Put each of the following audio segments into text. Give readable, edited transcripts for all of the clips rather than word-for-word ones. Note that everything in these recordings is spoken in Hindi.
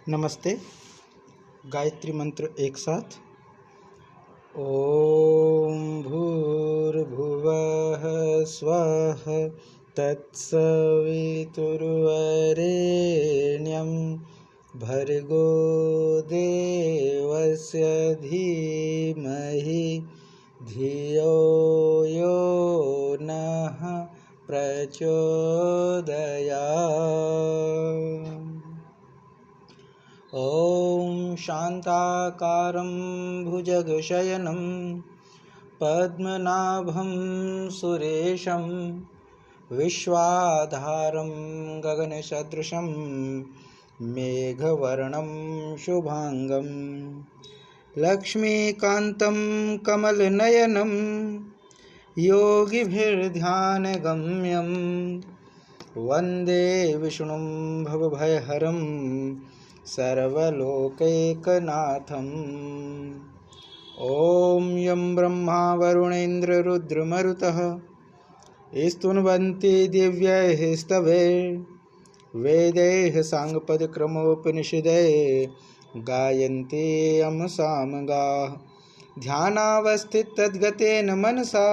नमस्ते। गायत्री मंत्र एक साथ। ओम भूर्भुवः स्वः तत्सवितुर्वरेण्यं भर्गो देवस्य धीमहि धियो यो नः प्रचोदयात्। ॐ शान्ताकारं भुजगशयनं पद्मनाभं सुरेशं विश्वाधारं गगनसदृशं मेघवर्णं शुभांगं लक्ष्मीकान्तं कमलनयनं योगिभिर्ध्यानगम्यं वन्दे विष्णुं भवभयहरं सर्वलोकैकनाथम्। ॐ यं ब्रह्मा वरुणेन्द्ररुद्रमरुतः स्तुवन्ति दिव्यैः स्तवैः वेदैः साङ्गपदक्रमोपनिषदैः गायन्ति यं सामगाः। ध्यानावस्थिततद्गतेन मनसा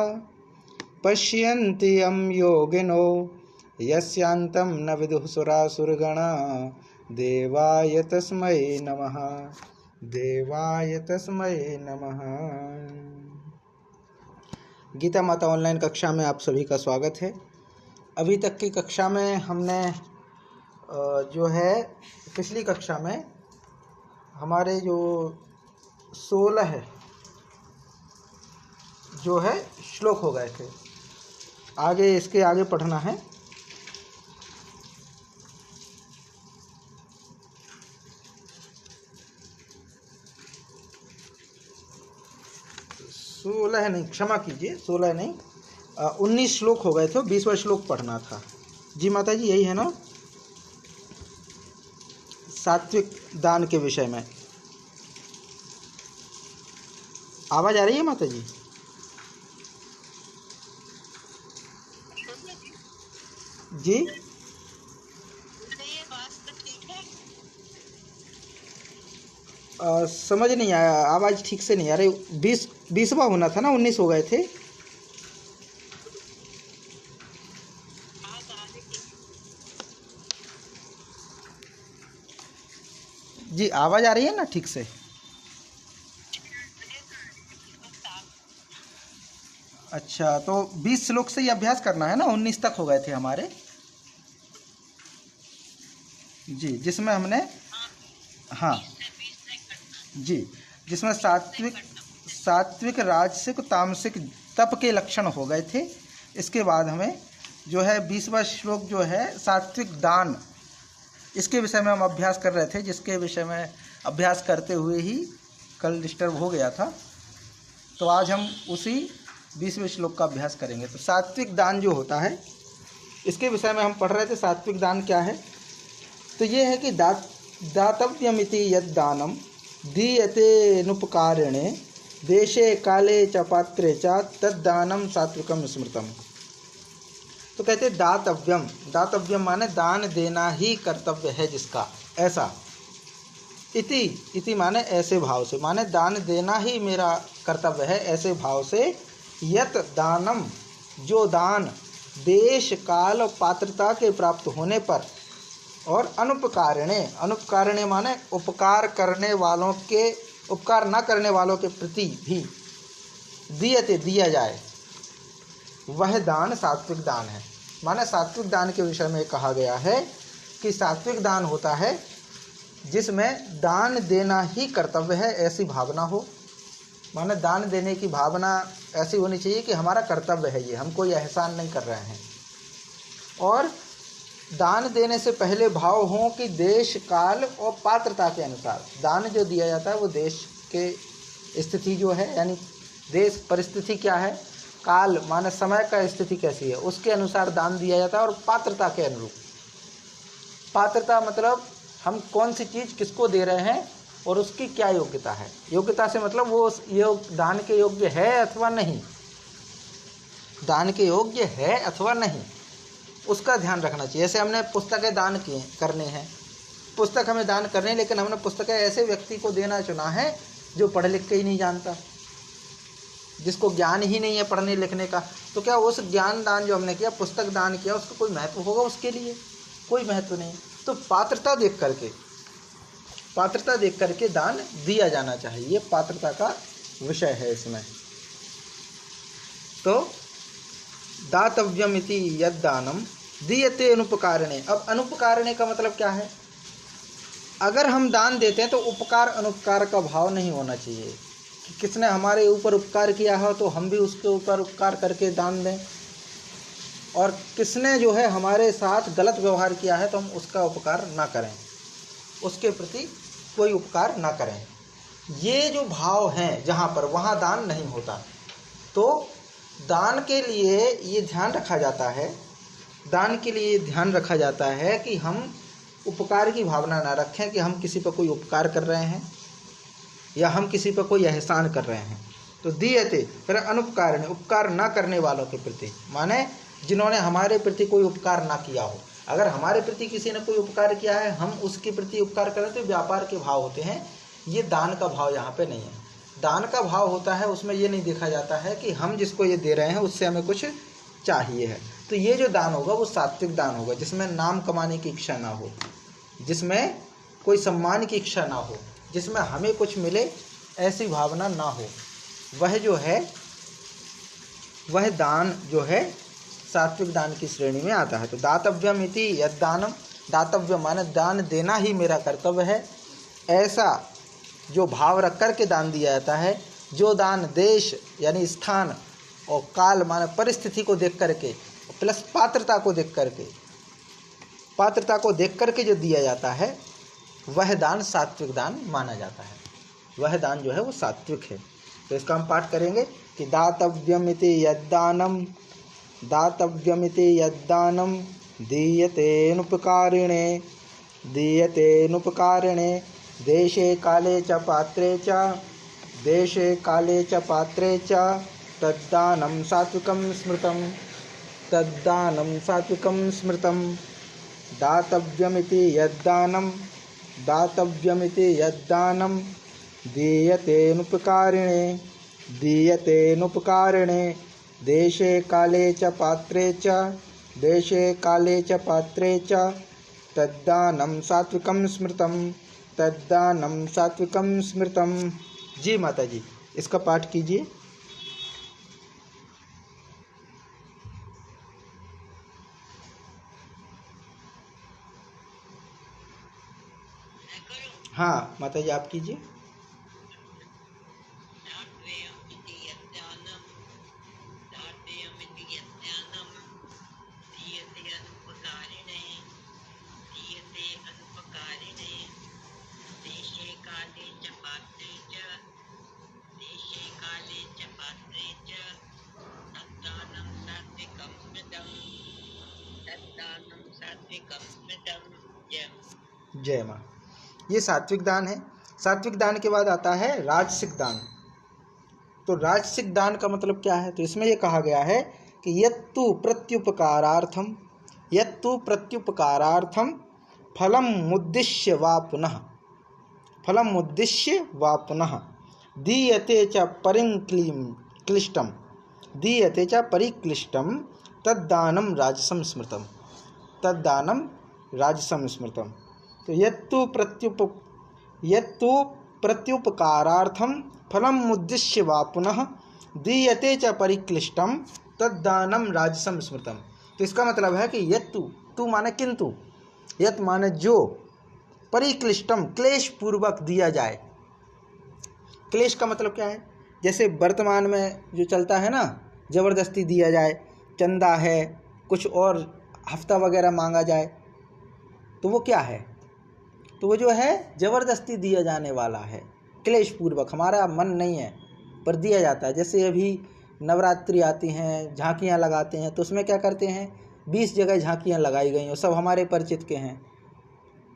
पश्यन्ति यं योगिनो यस्यान्तं न विदुः सुरासुरगणाः। देवाय तस्मै नमः, देवाय तस्मै नमः। गीता माता ऑनलाइन कक्षा में आप सभी का स्वागत है। अभी तक की कक्षा में हमने जो है पिछली कक्षा में हमारे जो 16 जो है श्लोक हो गए थे। आगे इसके आगे पढ़ना है। सोलह नहीं, क्षमा कीजिए, 16 नहीं, 19 श्लोक हो गए थे। 20वां श्लोक पढ़ना था। जी माता जी, यही है ना, सात्विक दान के विषय में। आवाज आ रही है माता जी? जी समझ नहीं आया, आवाज़ ठीक से नहीं आ रही। 20वां होना था ना, 19 हो गए थे। जी आवाज़ आ रही है ना ठीक से? अच्छा, तो 20 श्लोक से ही अभ्यास करना है ना। 19 तक हो गए थे हमारे जी, जिसमें हमने हाँ जी, जिसमें सात्विक राजसिक तामसिक तप के लक्षण हो गए थे। इसके बाद हमें जो है 20वां श्लोक जो है सात्विक दान, इसके विषय में हम अभ्यास कर रहे थे, जिसके विषय में अभ्यास करते हुए ही कल डिस्टर्ब हो गया था। तो आज हम उसी 20वें श्लोक का अभ्यास करेंगे। तो सात्विक दान जो होता है, इसके विषय में हम पढ़ रहे थे। सात्विक दान क्या है? तो ये है कि दातव्यमिति यद दानम दीयते नुपकारिणे देशे काले च पात्रे च तद्दानम सात्विकम स्मृतम। तो कहते दातव्यम, दातव्यम माने दान देना ही कर्तव्य है जिसका, ऐसा। इति माने ऐसे भाव से, माने दान देना ही मेरा कर्तव्य है, ऐसे भाव से। यत दानम, जो दान देश काल और पात्रता के प्राप्त होने पर, और अनुपकारिणे, अनुपकारिणे माने उपकार करने वालों के, उपकार न करने वालों के प्रति भी दीयते, दिया जाए, वह दान सात्विक दान है। माने सात्विक दान के विषय में कहा गया है कि सात्विक दान होता है जिसमें दान देना ही कर्तव्य है, ऐसी भावना हो। माने दान देने की भावना ऐसी होनी चाहिए कि हमारा कर्तव्य है ये, हम कोई एहसान नहीं कर रहे हैं। और दान देने से पहले भाव हो कि देश काल और पात्रता के अनुसार दान जो दिया जाता है वो देश के स्थिति जो है, यानी देश परिस्थिति क्या है, काल माने समय का स्थिति कैसी है, उसके अनुसार दान दिया जाता है। और पात्रता के अनुरूप, पात्रता मतलब हम कौन सी चीज़ किसको दे रहे हैं और उसकी क्या योग्यता है। योग्यता से मतलब वो दान के योग्य है अथवा नहीं, दान के योग्य है अथवा नहीं, उसका ध्यान रखना चाहिए। जैसे हमने पुस्तकें दान किए करने हैं, पुस्तक हमें दान करने हैं, लेकिन हमने पुस्तकें ऐसे व्यक्ति को देना चुना है जो पढ़ लिख के ही नहीं जानता, जिसको ज्ञान ही नहीं है पढ़ने लिखने का। तो क्या उस ज्ञान दान जो हमने किया, पुस्तक दान किया, उसका कोई महत्व होगा? उसके लिए कोई महत्व नहीं। तो पात्रता देख करके दान दिया जाना चाहिए, ये पात्रता का विषय है इसमें। तो दातव्यम इति यद दानम दीयते अनुपकारणे। अब अनुपकारणे का मतलब क्या है? अगर हम दान देते हैं तो उपकार अनुपकार का भाव नहीं होना चाहिए कि किसने हमारे ऊपर उपकार किया हो तो हम भी उसके ऊपर उपकार करके दान दें, और किसने जो है हमारे साथ गलत व्यवहार किया है तो हम उसका उपकार ना करें, उसके प्रति कोई उपकार ना करें। ये जो भाव हैं जहाँ पर, वहाँ दान नहीं होता। तो दान के लिए ये ध्यान रखा जाता है कि हम उपकार की भावना ना रखें कि हम किसी पर कोई उपकार कर रहे हैं या हम किसी पर कोई एहसान कर रहे हैं। तो दीयते फिर अनुपकार, उपकार ना करने वालों के प्रति, माने जिन्होंने हमारे प्रति कोई उपकार ना किया हो। अगर हमारे प्रति किसी ने कोई उपकार किया है, हम उसके प्रति उपकार करें, तो व्यापार के भाव होते हैं। ये दान का भाव यहाँ पे नहीं है। दान का भाव होता है, उसमें ये नहीं देखा जाता है कि हम जिसको ये दे रहे हैं उससे हमें कुछ चाहिए है। तो ये जो दान होगा वो सात्विक दान होगा, जिसमें नाम कमाने की इच्छा ना हो, जिसमें कोई सम्मान की इच्छा ना हो, जिसमें हमें कुछ मिले ऐसी भावना ना हो। वह दान जो है सात्विक दान की श्रेणी में आता है। तो दातव्यम इति यद दानम, दातव्य माने दान देना ही मेरा कर्तव्य है, ऐसा जो भाव रख कर के दान दिया जाता है। जो दान देश यानी स्थान और काल माने परिस्थिति को देख करके प्लस पात्रता को देख करके जो दिया जाता है, वह दान सात्विक दान माना जाता है। वह दान जो है वो सात्विक है। तो इसका हम पाठ करेंगे कि दातव्यमिति यद्दानम दीयतेनुपकारिणे देशे काले च पात्रे च तद्दानं सात्विकं स्मृतं दातव्यमिति यद्दानं दीयतेनुपकारिणे देशे काले च पात्रे च तद्दानं सात्विकं स्मृतं। जी माता जी, इसका पाठ कीजिए। हाँ माता जी, आप कीजिए। जय माँ। ये सात्विक दान है। सात्विक दान के बाद आता है राजसिक दान। तो राजसिक दान का मतलब क्या है? तो इसमें ये कहा गया है कि यत्तु प्रत्युपकारार्थम फलम उद्दिश्य वा पुनः दीयते च परिक्लिष्टम तद्दानं राजसं स्मृतम। तो यत्तु प्रत्युपकारार्थम फलम उद्दिश्य वा पुनः दीयते च परिक्लिष्टम तद्दानं राजसं स्मृतम। तो इसका मतलब है कि यत्तु, तु माने किंतु, यत माने जो, परिक्लिष्टम क्लेश पूर्वक दिया जाए। क्लेश का मतलब क्या है? जैसे वर्तमान में जो चलता है ना, ज़बरदस्ती दिया जाए, चंदा है, कुछ और हफ्ता वगैरह मांगा जाए, तो वो क्या है? तो वो जो है ज़बरदस्ती दिया जाने वाला है, क्लेश पूर्वक, हमारा मन नहीं है पर दिया जाता है। जैसे अभी नवरात्रि आती हैं, झांकियाँ लगाते हैं, तो उसमें क्या करते हैं, 20 जगह झांकियाँ लगाई गई और सब हमारे परिचित के हैं,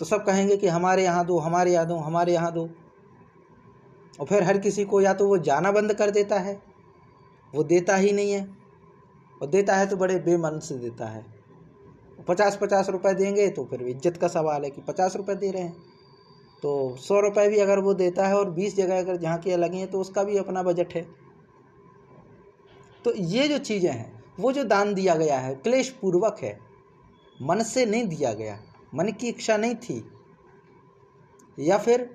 तो सब कहेंगे कि हमारे यहाँ दो, हमारे यहाँ दो। और फिर हर किसी को या तो वो जाना बंद कर देता है, वो देता ही नहीं है, और देता है तो बड़े बेमन से देता है। 50-50 रुपये देंगे तो फिर इज्जत का सवाल है कि 50 रुपये दे रहे हैं, तो 100 रुपये भी अगर वो देता है और 20 जगह अगर झांकियाँ लगी हैं तो उसका भी अपना बजट है। तो ये जो चीज़ें हैं, वो जो दान दिया गया है क्लेश पूर्वक है, मन से नहीं दिया गया, मन की इच्छा नहीं थी। या फिर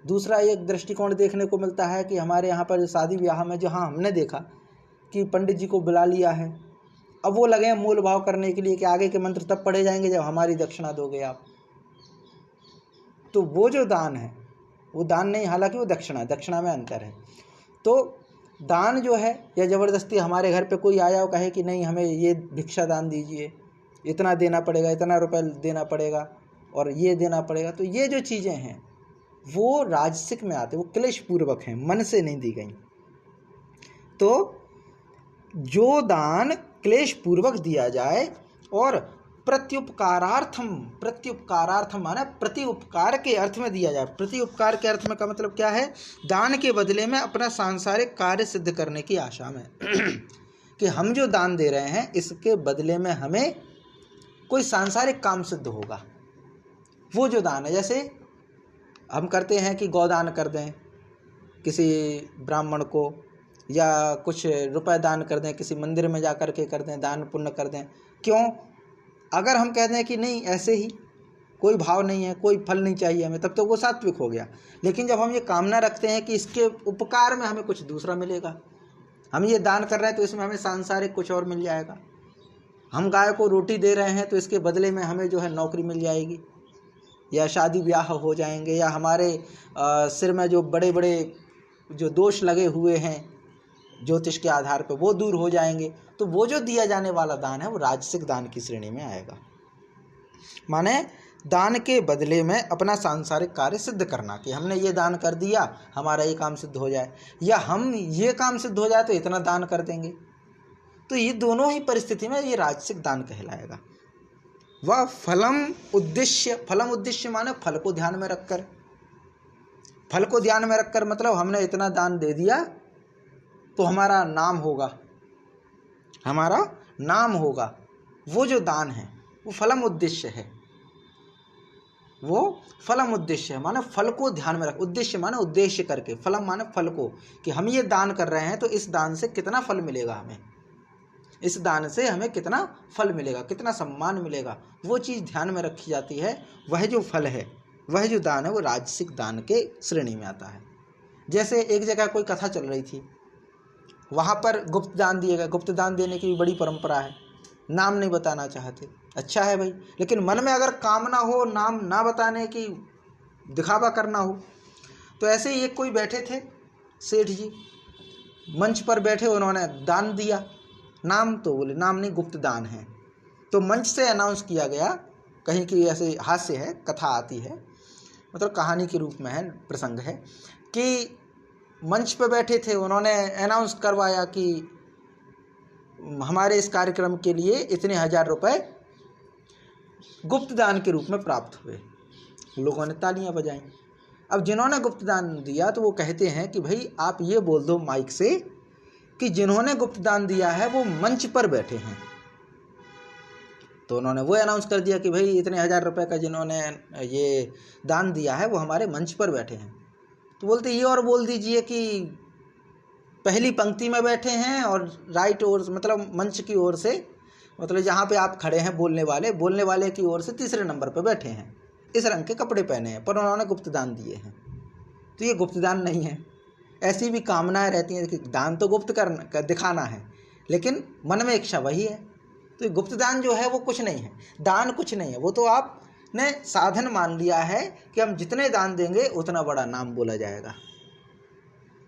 दूसरा एक दृष्टिकोण देखने को मिलता है कि हमारे यहाँ पर शादी ब्याह में जहाँ हमने देखा कि पंडित जी को बुला लिया है, अब वो लगे हैं मूल भाव करने के लिए कि आगे के मंत्र तब पढ़े जाएंगे जब हमारी दक्षिणा दोगे आप। तो वो जो दान है वो दान नहीं, हालांकि वो दक्षिणा में अंतर है। तो दान जो है, या ज़बरदस्ती हमारे घर पे कोई आया और कहे कि नहीं हमें ये भिक्षा दान दीजिए, इतना देना पड़ेगा, इतना रुपए देना पड़ेगा और ये देना पड़ेगा, तो ये जो चीज़ें हैं वो राजसिक में आते, वो क्लेश पूर्वक हैं, मन से नहीं दी गई। तो जो दान क्लेश पूर्वक दिया जाए और प्रत्युपकारार्थम माने प्रति उपकार के अर्थ में दिया जाए। प्रति उपकार के अर्थ में का मतलब क्या है? दान के बदले में अपना सांसारिक कार्य सिद्ध करने की आशा में कि हम जो दान दे रहे हैं इसके बदले में हमें कोई सांसारिक काम सिद्ध होगा, वो जो दान है। जैसे हम करते हैं कि गौदान कर दें किसी ब्राह्मण को, या कुछ रुपए दान कर दें, किसी मंदिर में जा कर के कर दें, दान पुण्य कर दें। क्यों? अगर हम कह दें कि नहीं ऐसे ही कोई भाव नहीं है, कोई फल नहीं चाहिए हमें, तब तो वो सात्विक हो गया। लेकिन जब हम ये कामना रखते हैं कि इसके उपकार में हमें कुछ दूसरा मिलेगा, हम ये दान कर रहे हैं तो इसमें हमें सांसारिक कुछ और मिल जाएगा, हम गाय को रोटी दे रहे हैं तो इसके बदले में हमें जो है नौकरी मिल जाएगी, या शादी ब्याह हो जाएंगे, या हमारे सिर में जो बड़े बड़े जो दोष लगे हुए हैं ज्योतिष के आधार पर वो दूर हो जाएंगे। तो वो जो दिया जाने वाला दान है वो राजसिक दान की श्रेणी में आएगा। माने दान के बदले में अपना सांसारिक कार्य सिद्ध करना कि हमने ये दान कर दिया हमारा ये काम सिद्ध हो जाए, या हम ये काम सिद्ध हो जाए तो इतना दान कर देंगे। तो ये दोनों ही परिस्थिति में ये राजसिक दान कहलाएगा। वह फलम उद्देश्य माने फल को ध्यान में रखकर, फल को ध्यान में रखकर मतलब हमने इतना दान दे दिया तो हमारा नाम होगा, हमारा नाम होगा। वो जो दान है वो फलम उद्देश्य है, वो फलम उद्देश्य है। माने फल को ध्यान में रख, उद्देश्य माने उद्देश्य करके, फलम माने फल को, कि हम ये दान कर रहे हैं तो इस दान से कितना फल मिलेगा हमें, इस दान से हमें कितना फल मिलेगा, कितना सम्मान मिलेगा, वो चीज़ ध्यान में रखी जाती है। वह जो फल है, वह जो दान है वो राजसिक दान के श्रेणी में आता है। जैसे एक जगह कोई कथा चल रही थी, वहाँ पर गुप्त दान दिए गए। गुप्त दान देने की भी बड़ी परंपरा है, नाम नहीं बताना चाहते, अच्छा है भाई, लेकिन मन में अगर कामना हो नाम ना बताने की, दिखावा करना हो, तो ऐसे ही एक कोई बैठे थे सेठ जी, मंच पर बैठे, उन्होंने दान दिया, नाम तो बोले नाम नहीं, गुप्त दान है। तो मंच से अनाउंस किया गया, कहीं की ऐसे हास्य है, कथा आती है, मतलब कहानी के रूप में है, प्रसंग है, कि मंच पे बैठे थे, उन्होंने अनाउंस करवाया कि हमारे इस कार्यक्रम के लिए इतने 1000 रुपए गुप्त दान के रूप में प्राप्त हुए। लोगों ने तालियां बजाईं। अब जिन्होंने गुप्त दान दिया तो वो कहते हैं कि भाई आप ये बोल दो माइक से कि जिन्होंने गुप्त दान दिया है वो मंच पर बैठे हैं। तो उन्होंने वो अनाउंस कर दिया कि भाई इतने 1000 रुपए का जिन्होंने ये दान दिया है वो हमारे मंच पर बैठे हैं। तो बोलते ये और बोल दीजिए कि पहली पंक्ति में बैठे हैं और राइट ओर, मतलब मंच की ओर से, मतलब जहाँ पे आप खड़े हैं बोलने वाले की ओर से तीसरे नंबर पे बैठे हैं, इस रंग के कपड़े पहने हैं, पर उन्होंने गुप्त दान दिए हैं। तो ये गुप्त दान नहीं है। ऐसी भी कामनाएं रहती हैं कि दान तो गुप्त कर दिखाना है, लेकिन मन में इच्छा वही है। तो ये गुप्त दान जो है वो कुछ नहीं है, दान कुछ नहीं है, वो तो आपने साधन मान लिया है कि हम जितने दान देंगे उतना बड़ा नाम बोला जाएगा,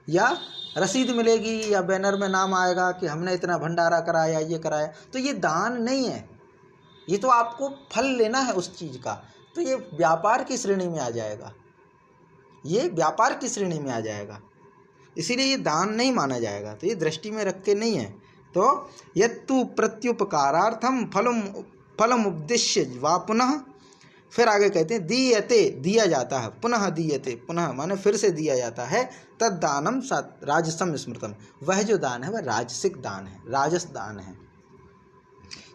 या रसीद मिलेगी, या बैनर में नाम आएगा कि हमने इतना भंडारा कराया, ये कराया। तो ये दान नहीं है, ये तो आपको फल लेना है उस चीज़ का, तो ये व्यापार की श्रेणी में आ जाएगा, ये व्यापार की श्रेणी में आ जाएगा, इसीलिए ये दान नहीं माना जाएगा। तो ये दृष्टि में रख के नहीं है। तो यत्तु प्रत्युपकारार्थम फलम उद्देश्य वा पुनः, फिर आगे कहते हैं दीयते, दिया जाता है, पुनः दीयते, पुनः माने फिर से दिया जाता है, तद दानम राजसम स्मृतम, वह जो दान है वह राजसिक दान है, राजस दान है।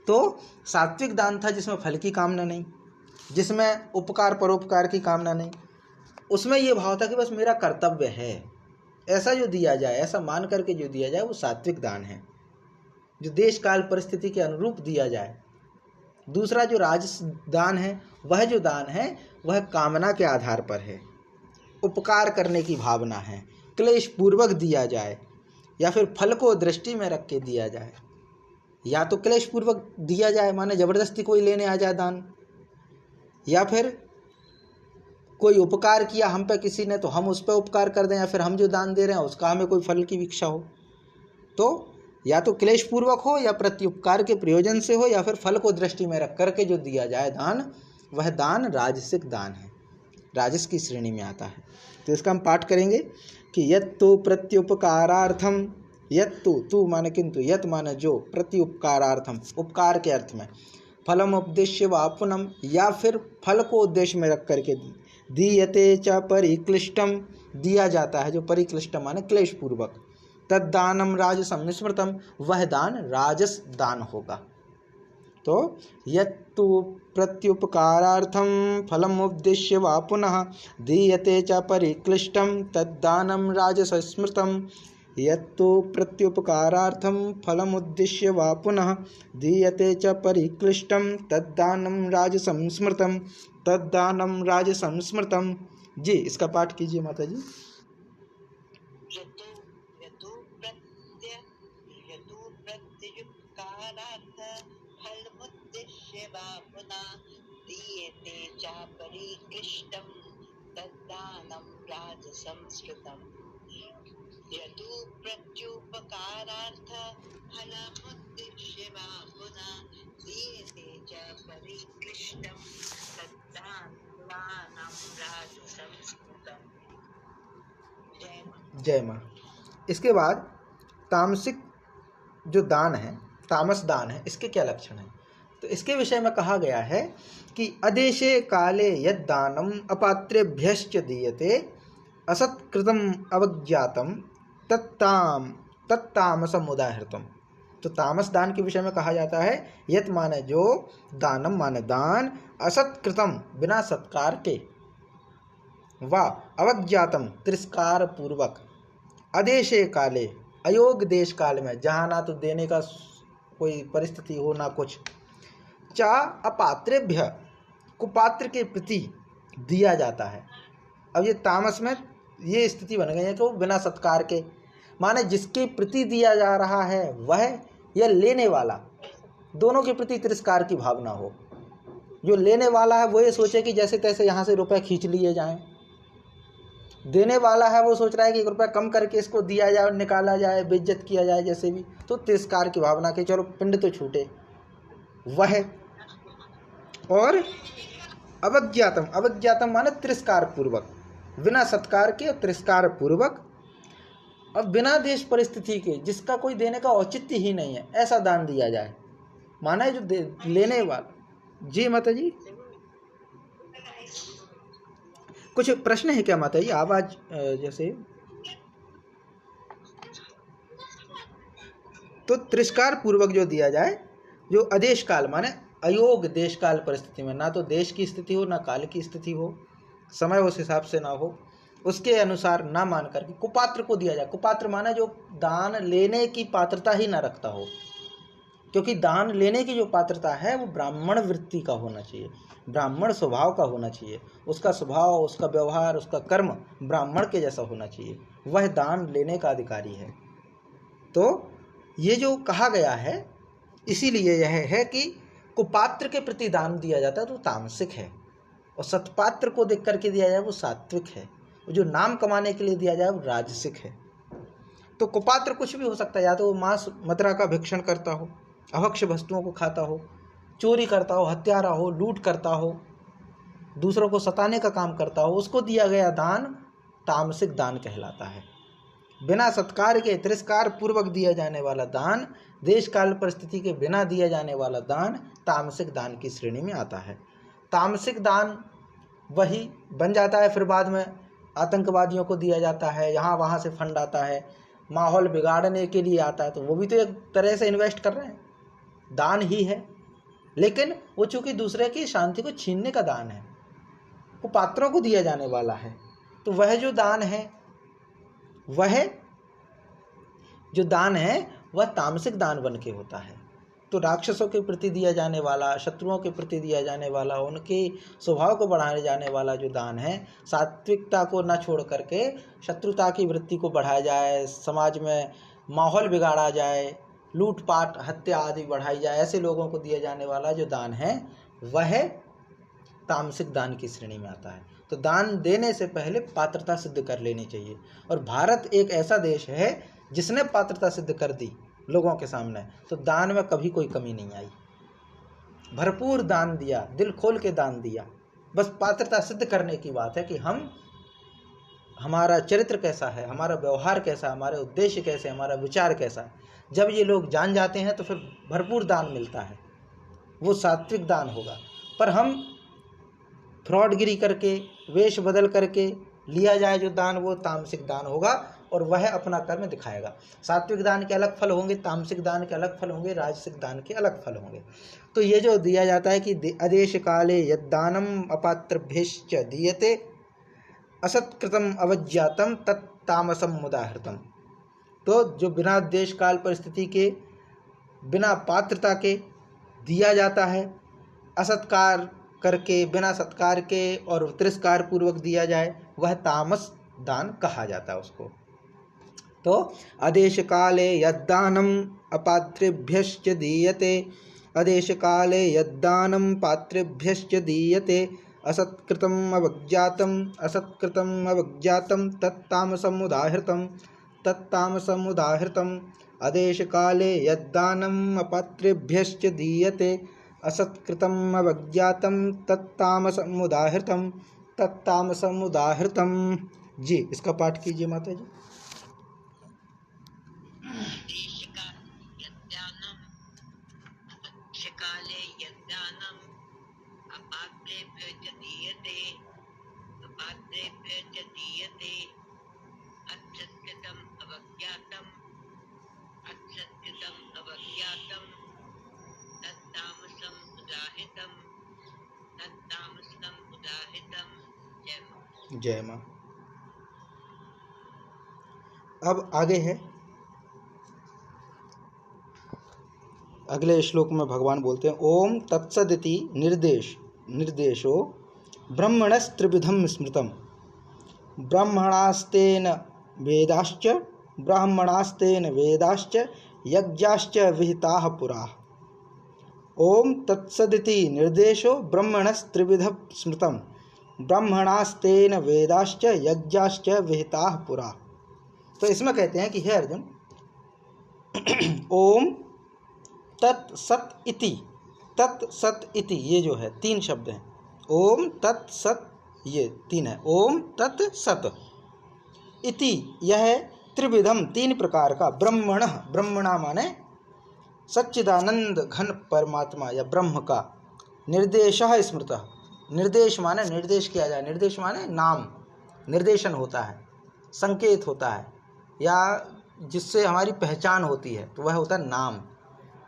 तो सात्विक दान था जिसमें फल की कामना नहीं, जिसमें उपकार परोपकार की कामना नहीं, उसमें ये भाव था कि बस मेरा कर्तव्य है, ऐसा जो दिया जाए, ऐसा मान करके जो दिया जाए वो सात्विक दान है, जो देश काल परिस्थिति के अनुरूप दिया जाए। दूसरा जो राजस दान है, वह जो दान है वह कामना के आधार पर है, उपकार करने की भावना है, क्लेश पूर्वक दिया जाए या फिर फल को दृष्टि में रख के दिया जाए। या तो क्लेश पूर्वक दिया जाए, माने जबरदस्ती कोई लेने आ जाए दान, या फिर कोई उपकार किया हम पे किसी ने तो हम उस पर उपकार कर दें, या फिर हम जो दान दे रहे हैं उसका हमें कोई फल की इच्छा हो। तो या तो क्लेश पूर्वक हो, या प्रत्युपकार के प्रयोजन से हो, या फिर फल को दृष्टि में रख करके जो दिया जाए दान, वह दान राजसिक दान है, राजस की श्रेणी में आता है। तो इसका हम पाठ करेंगे कि यत्तु प्रत्युपकारार्थम, यत्तु तु माने किंतु, यत माने जो, प्रत्युपकारार्थम उपकार के अर्थ में, फलम उपदेश्य वापुनम या फिर फल को उद्देश्य में रख करके, दीयते च परिक्लिष्टम दिया जाता है, जो परिक्लिष्टम माने क्लेश पूर्वक, तद्दानम राजसम स्मृतम वह दान राजस दान होगा। तो यत्तु प्रत्युपकारार्थम फलम उद्देश्य वा पुनः दीयते च परिक्लिष्टम तद्दानम राजस स्मृतम, यत्तु प्रत्युपकारार्थम फलम उद्देश्य वा पुनः दीयते च परिक्लिष्टम तद्दानम राजसं स्मृतम, तद्दानम राजसं स्मृतम। जी इसका पाठ कीजिए माता जी। यदु प्रत्युपकारार्थ फलमुद्दिश्य वा पुनः दीयते च परिक्लिष्टं तद्दानं राजसं स्मृतम्। जय माँ। इसके बाद तामसिक जो दान है, तामस दान है, इसके क्या लक्षण हैं? तो इसके विषय में कहा गया है कि अदेशे काले यद दानम अपात्रेभ्यश्च दीयते असत्कृतम अवज्ञातम तत्तामसम उदाहृतम। तो तामस दान के विषय में कहा जाता है यत माने जो, दानम माने दान, असत्कृतम बिना सत्कार के, वा अवज्ञातम तिरस्कार पूर्वक, अदेशे काले अयोग देश काल में, जहाँ ना तो देने का कोई परिस्थिति हो ना कुछ, चा अपात्रेभ्य कुपात्र के प्रति दिया जाता है। अब ये तामस में ये स्थिति बन गई है कि वो बिना सत्कार के, माने जिसके प्रति दिया जा रहा है वह या लेने वाला, दोनों के प्रति तिरस्कार की भावना हो। जो लेने वाला है वो ये सोचे कि जैसे तैसे यहाँ से रुपए खींच लिए जाएं, देने वाला है वो सोच रहा है कि 1 रुपया कम करके इसको दिया जाए, निकाला जाए, बेइज्जत किया जाए जैसे भी, तो तिरस्कार की भावना के चलो पिंड तो छूटे वह। और अवज्ञातम, अवज्ञातम माने तिरस्कार पूर्वक, बिना सत्कार के तिरस्कार पूर्वक, और बिना देश परिस्थिति के, जिसका कोई देने का औचित्य ही नहीं है, ऐसा दान दिया जाए, माना जो लेने वाला। जी माता जी कुछ प्रश्न है क्या माता जी? आवाज जैसे, तो तिरस्कार पूर्वक जो दिया जाए, जो अदेश काल माने अयोग देश काल परिस्थिति में, ना तो देश की स्थिति हो ना काल की स्थिति हो, समय उस हिसाब से ना हो, उसके अनुसार ना मान करके कुपात्र को दिया जाए। कुपात्र माना जो दान लेने की पात्रता ही ना रखता हो, क्योंकि दान लेने की जो पात्रता है वो ब्राह्मण वृत्ति का होना चाहिए, ब्राह्मण स्वभाव का होना चाहिए, उसका स्वभाव, उसका व्यवहार, उसका कर्म ब्राह्मण के जैसा होना चाहिए, वह दान लेने का अधिकारी है। तो ये जो कहा गया है, इसीलिए यह है कि कुपात्र के प्रति दान दिया जाता है तो तामसिक है, और सत्पात्र को देख करके दिया जाए वो सात्विक है, जो नाम कमाने के लिए दिया जाए वो राजसिक है। तो कुपात्र कुछ भी हो सकता है, या तो वो मांस मदिरा का भिक्षण करता हो, अभक्ष वस्तुओं को खाता हो, चोरी करता हो, हत्यारा हो, लूट करता हो, दूसरों को सताने का काम करता हो, उसको दिया गया दान तामसिक दान कहलाता है। बिना सत्कार के तिरस्कार पूर्वक दिया जाने वाला दान, देश काल परिस्थिति के बिना दिया जाने वाला दान तामसिक दान की श्रेणी में आता है। तामसिक दान वही बन जाता है, फिर बाद में आतंकवादियों को दिया जाता है, यहाँ वहाँ से फंड आता है, माहौल बिगाड़ने के लिए आता है, तो वो भी तो एक तरह से इन्वेस्ट कर रहे हैं, दान ही है, लेकिन वो चूंकि दूसरे की शांति को छीनने का दान है, वो पात्रों को दिया जाने वाला है, तो वह जो दान है वह तामसिक दान बन के होता है। तो राक्षसों के प्रति दिया जाने वाला, शत्रुओं के प्रति दिया जाने वाला, उनके स्वभाव को बढ़ाने जाने वाला जो दान है, सात्विकता को न छोड़ करके शत्रुता की वृत्ति को बढ़ाया जाए, समाज में माहौल बिगाड़ा जाए, लूटपाट हत्या आदि बढ़ाई जाए, ऐसे लोगों को दिया जाने वाला जो दान है वह तामसिक दान की श्रेणी में आता है। तो दान देने से पहले पात्रता सिद्ध कर लेनी चाहिए। और भारत एक ऐसा देश है जिसने पात्रता सिद्ध कर दी लोगों के सामने, तो दान में कभी कोई कमी नहीं आई, भरपूर दान दिया, दिल खोल के दान दिया। बस पात्रता सिद्ध करने की बात है कि हमारा चरित्र कैसा है, हमारा व्यवहार कैसा, हमारे उद्देश्य कैसे, हमारा विचार कैसा है। जब ये लोग जान जाते हैं तो फिर भरपूर दान मिलता है, वो सात्विक दान होगा। पर हम फ्रॉडगिरी करके, वेश बदल करके लिया जाए जो दान, वो तामसिक दान होगा और वह अपना कर्म दिखाएगा। सात्विक दान के अलग फल होंगे, तामसिक दान के अलग फल होंगे, राजसिक दान के अलग फल होंगे। तो ये जो दिया जाता है कि आदेश काले यद्दानम अपात्रभ्यश्च दीयते असत्कृतम अवज्ञातम तत्तामसम मुदाहृतम। तो जो बिना देश काल परिस्थिति के, बिना पात्रता के दिया जाता है, असत्कार करके, बिना सत्कार के और तिरस्कार पूर्वक दिया जाए, वह तामस दान कहा जाता है उसको। तो आदेश काले यद्दानम अपात्रेभ्यश्च दीयते, आदेश काले यद्दानम पात्रेभ्यश्च दीयते असत्कृतम अवज्ञातम तत्तामसम उदाहृतम। आदेश काले यद्दानम अपात्रेभ्यश्च दीयते असत्कृतम अवज्ञातम तत्तामसम उदाहृतम। जी, इसका पाठ कीजिए माता जी। जय माँ। अब आगे है, अगले श्लोक में भगवान बोलते हैं ओम तत्सदिति निर्देशो ब्रह्मणस्त्रिविधम स्मृतम ब्राह्मणास्तेन वेदाश्च यज्ञाश्च विहिताः पुरा। ओम तत्सदिति निर्देशो ब्रह्मणस्त्रिविधम स्मृतम ब्राह्मणास्तेन वेदाश्च यज्ञाश्च विहिताः पुरा। तो इसमें कहते हैं कि हे अर्जुन, ओम तत्सत इति ये जो है 3 शब्द हैं, ओम तत्सत ये 3 है। ओम तत्सत इति यह त्रिविधम 3 प्रकार का, ब्रह्मणा माने सच्चिदानंद घन परमात्मा या ब्रह्म का, निर्देशः स्मृतः, निर्देश माने निर्देश किया जाए, निर्देश माने नाम, निर्देशन होता है, संकेत होता है, या जिससे हमारी पहचान होती है, तो वह होता है नाम।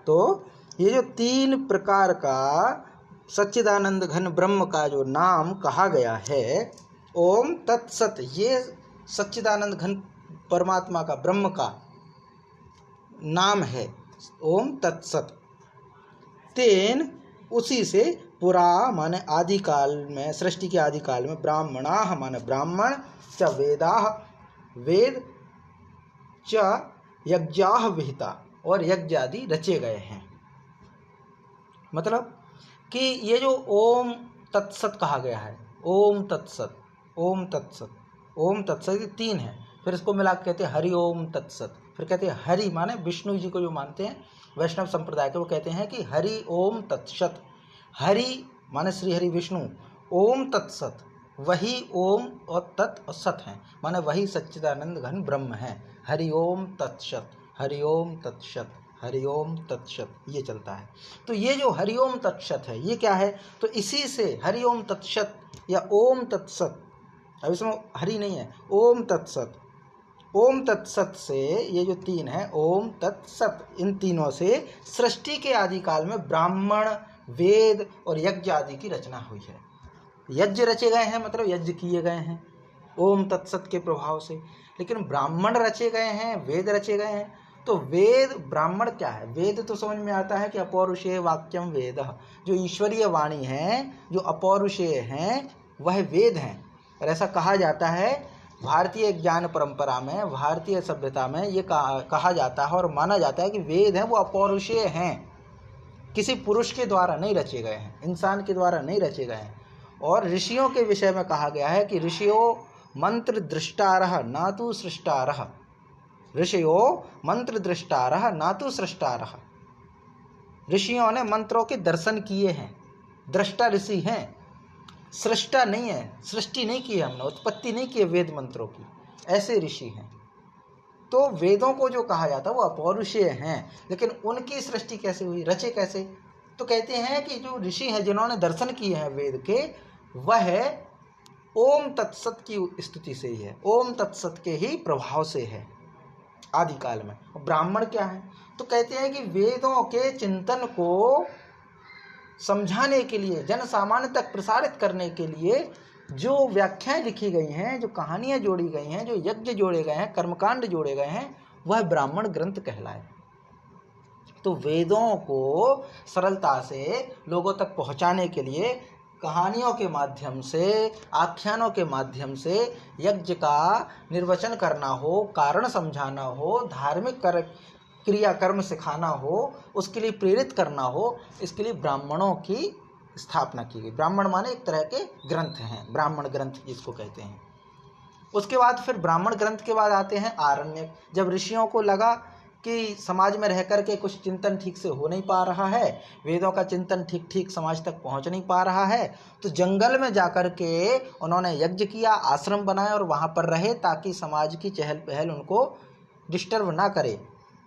तो ये जो 3 प्रकार का सच्चिदानंद घन ब्रह्म का जो नाम कहा गया है, ओम तत्सत, ये सच्चिदानंद घन परमात्मा का, ब्रह्म का नाम है, ओम तत्सत। तेन उसी से, पुरा माने आदिकाल में, सृष्टि के आदिकाल में, ब्राह्मणाः माने ब्राह्मण, च वेदाः वेद, च यज्ञाः विहिता और यज्ञ आदि रचे गए हैं। मतलब कि ये जो ओम तत्सत कहा गया है, ओम तत्सत, ओम तत्सत, ओम तत्सत 3 है, फिर इसको मिला के कहते हैं हरि ओम तत्सत। फिर कहते हैं हरि माने विष्णु जी को जो मानते हैं वैष्णव संप्रदाय के, वो कहते हैं कि हरि ओम तत्सत। हरि माने श्री हरि विष्णु, ओम तत्सत वही ओम और तत् और सत हैं, माने वही सच्चिदानंद घन ब्रह्म है। हरि ओम तत्सत, हरि ओम तत्सत, हरि ओम तत्सत, ये चलता है। तो ये जो हरि ओम तत्सत है ये क्या है, तो इसी से हरि ओम तत्सत या ओम तत्सत, अब इसमें हरि नहीं है, ओम तत्सत, ओम तत्सत से ये जो 3 है, ओम तत्सत, इन तीनों से सृष्टि के आदिकाल में ब्राह्मण वेद और यज्ञ आदि की रचना हुई है। यज्ञ रचे गए हैं मतलब यज्ञ किए गए हैं ओम तत्सत के प्रभाव से। लेकिन ब्राह्मण रचे गए हैं, वेद रचे गए हैं। तो वेद ब्राह्मण क्या है? वेद तो समझ में आता है कि अपौरुषेय वाक्यम वेद, जो ईश्वरीय वाणी है, जो अपौरुषेय हैं, वह वेद हैं। और ऐसा कहा जाता है भारतीय ज्ञान परंपरा में, भारतीय सभ्यता में ये कहा जाता है और माना जाता है कि वेद हैं वो अपौरुषेय हैं, किसी पुरुष के द्वारा नहीं रचे गए हैं, इंसान के द्वारा नहीं रचे गए हैं। और ऋषियों के विषय में कहा गया है कि ऋषियों मंत्र दृष्टारः न तु सृष्टारः, ऋषियों मंत्र दृष्टारः न तु सृष्टारः। ऋषियों ने मंत्रों के दर्शन किए हैं, दृष्टा ऋषि हैं, सृष्टा नहीं है, सृष्टि नहीं की है हमने, उत्पत्ति नहीं की है वेद मंत्रों की, ऐसे ऋषि हैं। तो वेदों को जो कहा जाता है वो अपौरुषेय हैं, लेकिन उनकी सृष्टि कैसे हुई, रचे कैसे? तो कहते हैं कि जो ऋषि हैं जिन्होंने दर्शन किए हैं वेद के, वह ओम तत्सत की स्तुति से ही है, ओम तत्सत के ही प्रभाव से है आदिकाल में। ब्राह्मण क्या है? तो कहते हैं कि वेदों के चिंतन को समझाने के लिए, जन सामान्य तक प्रसारित करने के लिए जो व्याख्याएं लिखी गई हैं, जो कहानियां जोड़ी गई हैं, जो यज्ञ जोड़े गए हैं, कर्मकांड जोड़े गए हैं, वह ब्राह्मण ग्रंथ कहलाए। तो वेदों को सरलता से लोगों तक पहुंचाने के लिए कहानियों के माध्यम से, आख्यानों के माध्यम से यज्ञ का निर्वचन करना हो, कारण समझाना हो, धार्मिक क्रियाकर्म सिखाना हो, उसके लिए प्रेरित करना हो, इसके लिए ब्राह्मणों की स्थापना की गई। ब्राह्मण माने एक तरह के ग्रंथ हैं, ब्राह्मण ग्रंथ जिसको कहते हैं। उसके बाद फिर ब्राह्मण ग्रंथ के बाद आते हैं आरण्यक। जब ऋषियों को लगा कि समाज में रह करके कुछ चिंतन ठीक से हो नहीं पा रहा है, वेदों का चिंतन ठीक समाज तक पहुंच नहीं पा रहा है, तो जंगल में जाकर के उन्होंने यज्ञ किया, आश्रम बनाए और वहाँ पर रहे ताकि समाज की चहल पहल उनको डिस्टर्ब ना करे।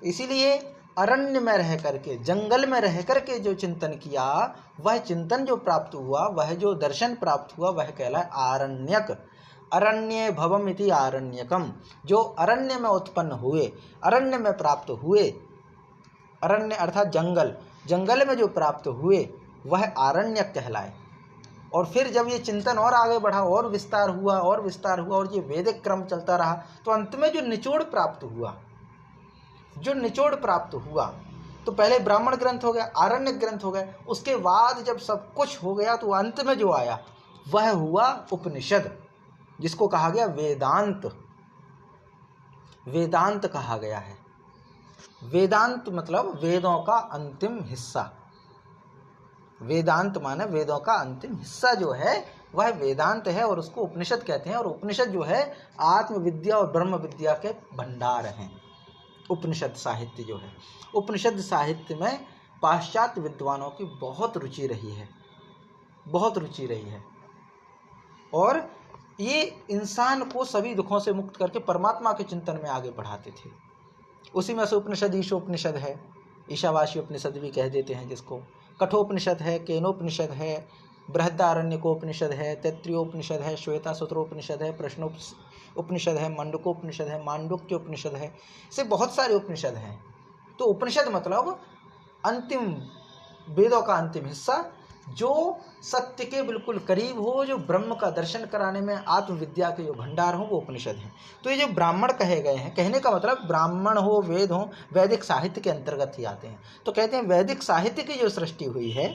इसीलिए अरण्य में रह करके, जंगल में रह करके जो चिंतन किया, वह चिंतन जो प्राप्त हुआ, वह जो दर्शन प्राप्त हुआ, वह कहलाए आरण्यक। अरण्ये भवम इति आरण्यकम, जो अरण्य में उत्पन्न हुए, अरण्य में प्राप्त हुए, अरण्य अर्थात जंगल, जंगल में जो प्राप्त हुए वह आरण्यक कहलाए। और फिर जब ये चिंतन और आगे बढ़ा, और विस्तार हुआ और विस्तार हुआ, और ये वैदिक क्रम चलता रहा, तो अंत में जो निचोड़ प्राप्त हुआ, जो निचोड़ प्राप्त हुआ, तो पहले ब्राह्मण ग्रंथ हो गया, आरण्यक ग्रंथ हो गए, उसके बाद जब सब कुछ हो गया तो अंत में जो आया वह हुआ उपनिषद, जिसको कहा गया वेदांत। वेदांत कहा गया है। वेदांत मतलब वेदों का अंतिम हिस्सा। वेदांत माने वेदों का अंतिम हिस्सा जो है वह वेदांत है, और उसको उपनिषद कहते हैं। और उपनिषद जो है आत्मविद्या और ब्रह्म विद्या के भंडार हैं। उपनिषद साहित्य जो है, उपनिषद साहित्य में पाश्चात्य विद्वानों की बहुत रुचि रही है, बहुत रुचि रही है। और ये इंसान को सभी दुखों से मुक्त करके परमात्मा के चिंतन में आगे बढ़ाते थे। उसी में से उपनिषद ईशोपनिषद है, ईशावासी उपनिषद भी कह देते हैं जिसको। कठोपनिषद है, केनोपनिषद है, बृहदारण्यकोपनिषद है, तैत्तिरीयोपनिषद है, श्वेतासूत्रोपनिषद है, प्रश्नोपनिषद है, मंडूकोपनिषद है, मांडुक्योपनिषद है। ऐसे बहुत सारे उपनिषद हैं। तो उपनिषद मतलब अंतिम, वेदों का अंतिम हिस्सा, जो सत्य के बिल्कुल करीब हो, जो ब्रह्म का दर्शन कराने में आत्मविद्या के जो भंडार हो, वो उपनिषद हैं। तो ये जो ब्राह्मण कहे गए हैं, कहने का मतलब ब्राह्मण हो, वेद हो, वैदिक साहित्य के अंतर्गत ही आते हैं। तो कहते हैं वैदिक साहित्य की जो सृष्टि हुई है,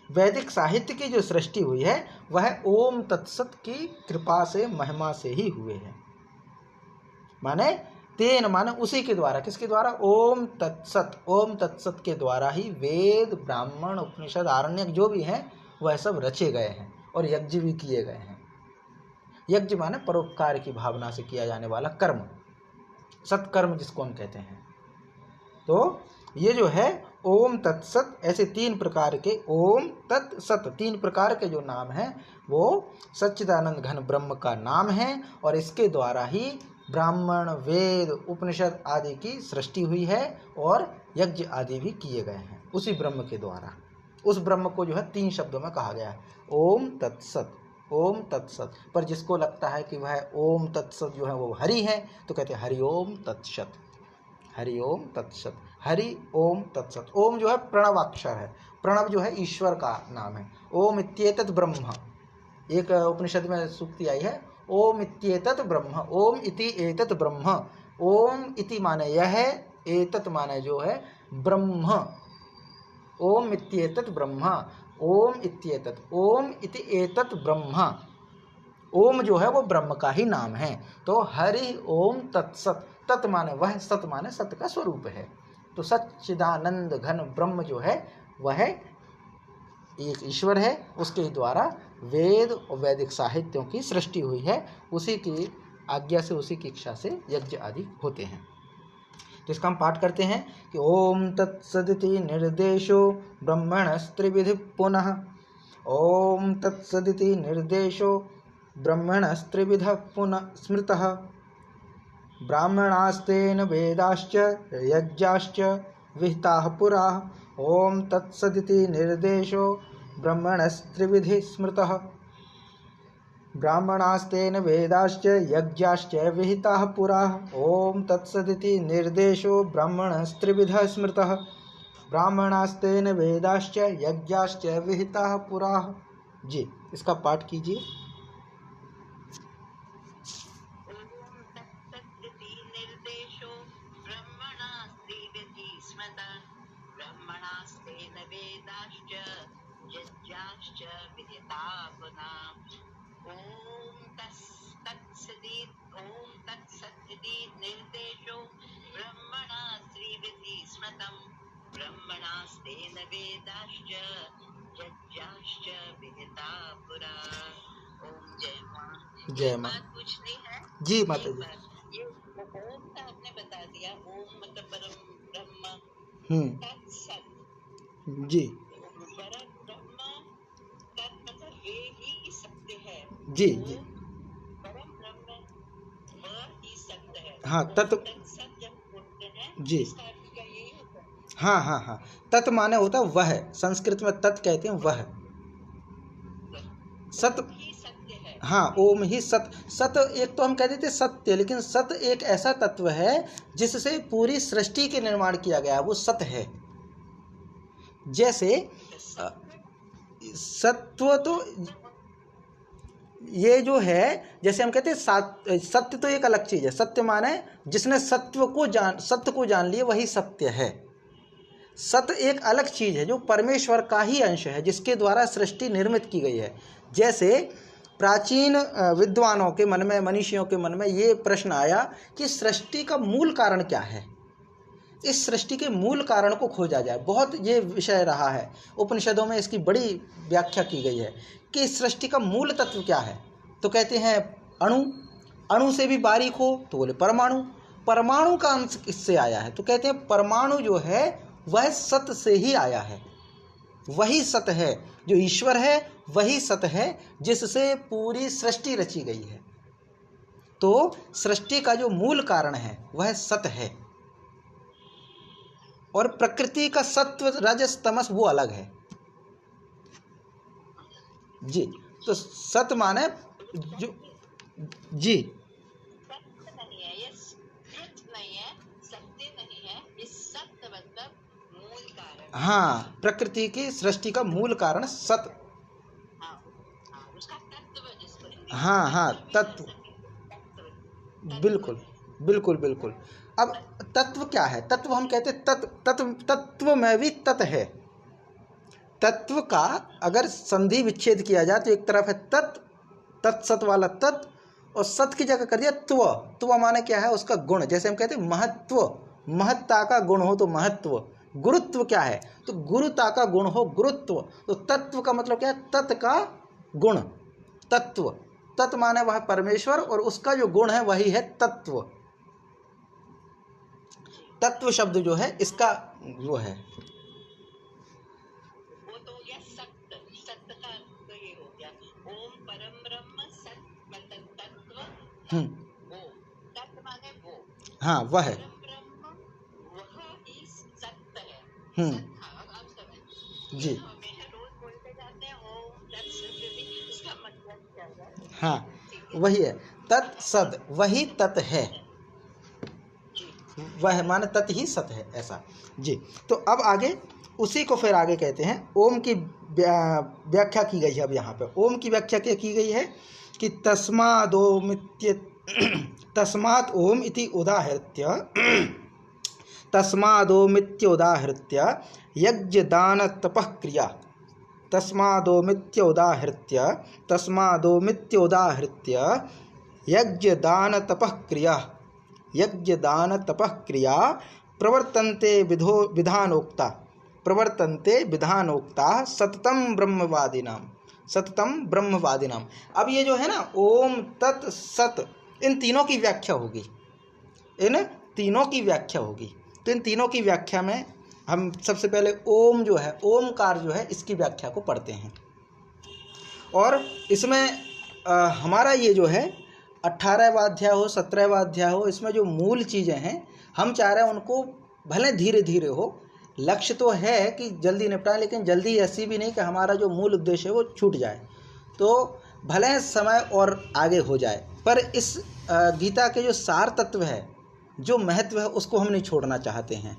वैदिक साहित्य की जो सृष्टि हुई है, वह ओम तत्सत की कृपा से, महिमा से ही हुए हैं। माने तेन माने उसी के द्वारा, किसके द्वारा? ओम तत्सत, ओम तत्सत के द्वारा ही वेद, ब्राह्मण, उपनिषद, आरण्यक जो भी हैं वह सब रचे गए हैं और यज्ञ भी किए गए हैं। यज्ञ माने परोपकार की भावना से किया जाने वाला कर्म, सत्कर्म जिसको हम कहते हैं। तो ये जो है ओम तत्सत, ऐसे 3 प्रकार के ओम तत्सत, 3 प्रकार के जो नाम हैं वो सच्चिदानंद घन ब्रह्म का नाम है। और इसके द्वारा ही ब्राह्मण, वेद, उपनिषद आदि की सृष्टि हुई है और यज्ञ आदि भी किए गए हैं उसी ब्रह्म के द्वारा। उस ब्रह्म को जो है 3 शब्दों में कहा गया है, ओम तत्सत, ओम तत्सत। पर जिसको लगता है कि वह ओम तत्सत जो है वो हरि है, तो कहते हैं हरि ओम तत्सत, हरि ओम तत्सत। हरि ओम तत्सत। ओम जो है प्रणवाक्षर है, प्रणव जो है ईश्वर का नाम है। ओम इत्येतत् ब्रह्म, एक उपनिषद में सूक्ति आई है, ओम इत्येतत् ब्रह्म, ओम इति एतत् ब्रह्म। ओम इति माने यह, एतत् माने जो है ब्रह्म। ओम इत्येतत् ब्रह्म, ओम इत्येतत्, ओम इति एतत् ब्रह्म। ओम जो है वो ब्रह्म का ही नाम है। तो हरि ओम तत्सत, तत् माने वह, सत माने सत्य का स्वरूप है। तो सच्चिदानंद घन ब्रह्म जो है वह एक ईश्वर है, उसके द्वारा वेद और वैदिक साहित्यों की सृष्टि हुई है, उसी की आज्ञा से, उसी की इच्छा से यज्ञ आदि होते हैं। तो इसका हम पाठ करते हैं कि ओम तत्सदिति निर्देशो ब्रह्मणस्त्रिविधि पुनः। ओम तत्सदिति निर्देशो ब्रह्मणस्त्रिविध पुनः स्मृतः। ब्राह्मणास्तेन वेदाश्च यज्ञाश्च विहिताः पुरा। ओम तत्सदिति निर्देशो ब्रह्मणस्त्रिविधि स्मृतः। ब्राह्मणास्तेन वेदाश्च यज्ञाश्च विहिताः पुरा। ओम तत्सदिति निर्देशो ब्रह्मणस्त्रिविधः स्मृतः। ब्राह्मणास्तेन वेदाश्च यज्ञाश्च विहिताः पुरा। जी, इसका पाठ कीजिए। ब्रह्मणास्तेन वेदाश्च यज्ञाश्च विहिता पुरा। ओम जय मां। जय मां। बात पूछनी है जी माता जी। ये ओम का आपने बता दिया, ओम मतलब परम ब्रह्म, तत्सत जी परम ब्रह्म, तत् मतलब वे ही सत्य है। जी जी, परम ब्रह्म वह ही सत्य है। हाँ तत् तत्सत जब बोलते हैं जी, इसका अर्थ क्या यही होता है? हाँ हाँ हाँ, तत् माने होता है वह, संस्कृत में तत् कहते हैं वह, सत ही सत्य है। हाँ, ओम ही सत। सत एक तो हम कह देते सत्य, लेकिन सत एक ऐसा तत्व है जिससे पूरी सृष्टि के निर्माण किया गया, वो सत है। जैसे सत्व तो ये जो है, जैसे हम कहते हैं सत्य तो एक अलग चीज है। सत्य माने जिसने सत्य को जान लिया वही सत्य है। सत्य एक अलग चीज है जो परमेश्वर का ही अंश है, जिसके द्वारा सृष्टि निर्मित की गई है। जैसे प्राचीन विद्वानों के मन में, मनीषियों के मन में ये प्रश्न आया कि सृष्टि का मूल कारण क्या है, इस सृष्टि के मूल कारण को खोजा जाए। बहुत ये विषय रहा है, उपनिषदों में इसकी बड़ी व्याख्या की गई है कि इस सृष्टि का मूल तत्व क्या है। तो कहते हैं अणु, अणु से भी बारीक हो तो बोले परमाणु, परमाणु का अंश इससे आया है। तो कहते हैं परमाणु जो है वह सत से ही आया है, वही सत है जो ईश्वर है, वही सत है जिससे पूरी सृष्टि रची गई है। तो सृष्टि का जो मूल कारण है वह सत है, और प्रकृति का सत्व रजस तमस वो अलग है। जी, तो सत माने जो जी सत्य नहीं है, ये सत्य नहीं है, सत्य नहीं है, इस सत्य मतलब मूल कारण। हाँ, प्रकृति की सृष्टि का मूल कारण सत, उसका तत्व जिसको हिंदी हाँ हाँ तत्व, बिल्कुल बिल्कुल बिल्कुल। अब तत्व क्या है? तत्व हम कहते तत्व में भी तत् है। तत्व का अगर संधि विच्छेद किया जाए तो एक तरफ है तत्सत वाला तत्, और सत की जगह कर दिया त्व माने क्या है? उसका गुण। जैसे हम कहते हैं महत्व, महत्ता का गुण हो तो महत्व। गुरुत्व क्या है? तो गुरुता का गुण हो गुरुत्व। तो तत्व का मतलब क्या है? तत् का गुण, तत्व। तत् माने वह परमेश्वर, और उसका जो गुण है वही है तत्व। तत्व शब्द जो है इसका वो है, वो तो हो गया सत्य, सत्य का तो ये हो गया। ओम परम ब्रह्म सत्य मतलब तत्व, वो तत्व माने वो, हाँ वह है, परम ब्रह्म वह ही सत्य है। आप समझ जी, हमेशा रोज बोलते जाते हैं ओम तत्सत, इसका मतलब क्या है? हाँ वही है तत्सद, वही तत् है। वह माने तत् ही सत है, ऐसा जी। तो अब आगे उसी को फिर आगे कहते हैं, ओम की व्याख्या की गई है। अब यहाँ पे ओम की व्याख्या क्या की गई है कि तस्मात् ओम इति उदाहृत्य तस्मादोमित्योदाहृत्य यज्ञदान तपः क्रिया तस्मादोमित्योदाहृत्य यज्ञदान तपः क्रिया प्रवर्तन्ते विधानोक्ता सततं ब्रह्मवादिनाम। अब ये जो है ना ओम तत् सत, इन तीनों की व्याख्या होगी, तो इन तीनों की व्याख्या में हम सबसे पहले ओम जो है, ओमकार जो है, इसकी व्याख्या को पढ़ते हैं। और इसमें हमारा ये जो है 18वां अध्याय हो 17वां अध्याय हो, इसमें जो मूल चीज़ें हैं हम चाह रहे हैं उनको भले धीरे धीरे हो, लक्ष्य तो है कि जल्दी निपटाएं, लेकिन जल्दी ऐसी भी नहीं कि हमारा जो मूल उद्देश्य है वो छूट जाए। तो भले समय और आगे हो जाए, पर इस गीता के जो सार तत्व है, जो महत्व है, उसको हम नहीं छोड़ना चाहते हैं।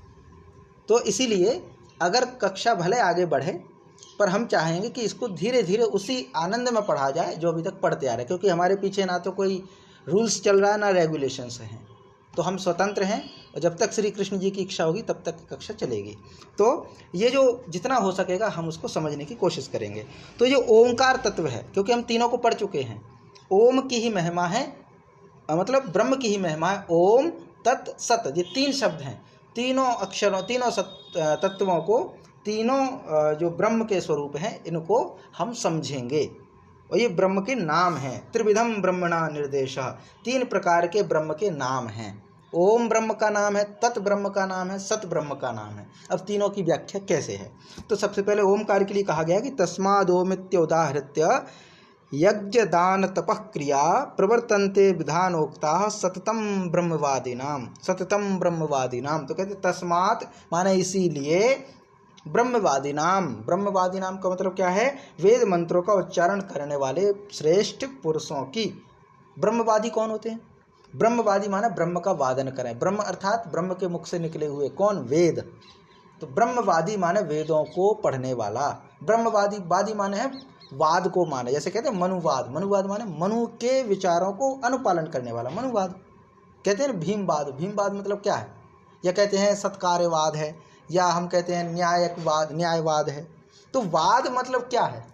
तो इसीलिए अगर कक्षा भले आगे बढ़े, पर हम चाहेंगे कि इसको धीरे धीरे उसी आनंद में पढ़ा जाए जो अभी तक पढ़ते आ रहे हैं, क्योंकि हमारे पीछे ना तो कोई रूल्स चल रहा है ना रेगुलेशंस हैं, तो हम स्वतंत्र हैं और जब तक श्री कृष्ण जी की इच्छा होगी तब तक कक्षा चलेगी। तो ये जो जितना हो सकेगा हम उसको समझने की कोशिश करेंगे। तो ये ओंकार तत्व है, क्योंकि हम तीनों को पढ़ चुके हैं। ओम की ही महिमा है, मतलब ब्रह्म की ही महिमा है। ओम तत् सत, ये तीन शब्द हैं, तीनों अक्षरों, तीनों तत्वों को, तीनों जो ब्रह्म के स्वरूप हैं, इनको हम समझेंगे। और ये ब्रह्म के नाम हैं। त्रिविधम ब्रह्मणा निर्देशः, तीन प्रकार के ब्रह्म के नाम हैं। ओम ब्रह्म का नाम है, तत् ब्रह्म का नाम है, सत ब्रह्म का नाम है। अब तीनों की व्याख्या कैसे है, तो सबसे पहले ओमकार के लिए कहा गया कि तस्मादोमित्योदाहृत्य यज्ञदान तपः क्रिया प्रवर्तन्ते विधानोक्ता सततं ब्रह्मवादिनाम। तो कहते तस्मात् माने इसीलिए, ब्रह्मवादिनाम का मतलब क्या है, वेद मंत्रों का उच्चारण करने वाले श्रेष्ठ पुरुषों की। ब्रह्मवादी कौन होते हैं? ब्रह्मवादी माने ब्रह्म का वादन करें, ब्रह्म अर्थात ब्रह्म के मुख से निकले हुए कौन, वेद। तो ब्रह्मवादी माने वेदों को पढ़ने वाला। ब्रह्मवादी माने है वाद को माने, जैसे कहते हैं मनुवाद माने मनु के विचारों को अनुपालन करने वाला, मनुवाद। कहते हैं भीमवाद मतलब क्या है, या कहते हैं सत्कार्यवाद है, या हम कहते हैं न्यायवाद है। तो वाद मतलब क्या है?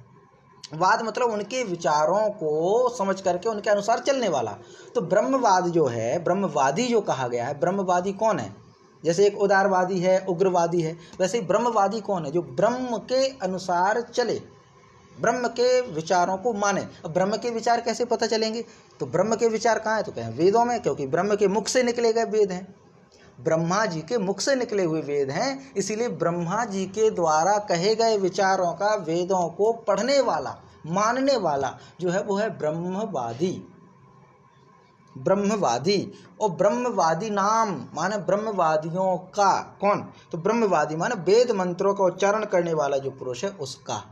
वाद मतलब उनके विचारों को समझ करके उनके अनुसार चलने वाला। तो ब्रह्मवाद जो है, ब्रह्मवादी जो कहा गया है, ब्रह्मवादी कौन है? जैसे एक उदारवादी है, उग्रवादी है, वैसे ही ब्रह्मवादी कौन है? जो ब्रह्म के अनुसार चले, ब्रह्म के विचारों को माने। अब ब्रह्म के विचार कैसे पता चलेंगे? तो ब्रह्म के विचार कहाँ है? तो कहें वेदों में, क्योंकि ब्रह्म के मुख से निकले गए वेद हैं, ब्रह्मा जी के मुख से निकले हुए वेद हैं। इसीलिए ब्रह्मा जी के द्वारा कहे गए विचारों का वेदों को पढ़ने वाला, मानने वाला जो है वो है ब्रह्मवादी। और ब्रह्मवादी नाम माने ब्रह्मवादियों का कौन? तो ब्रह्मवादी माने वेद मंत्रों का उच्चारण करने वाला जो पुरुष है उसका।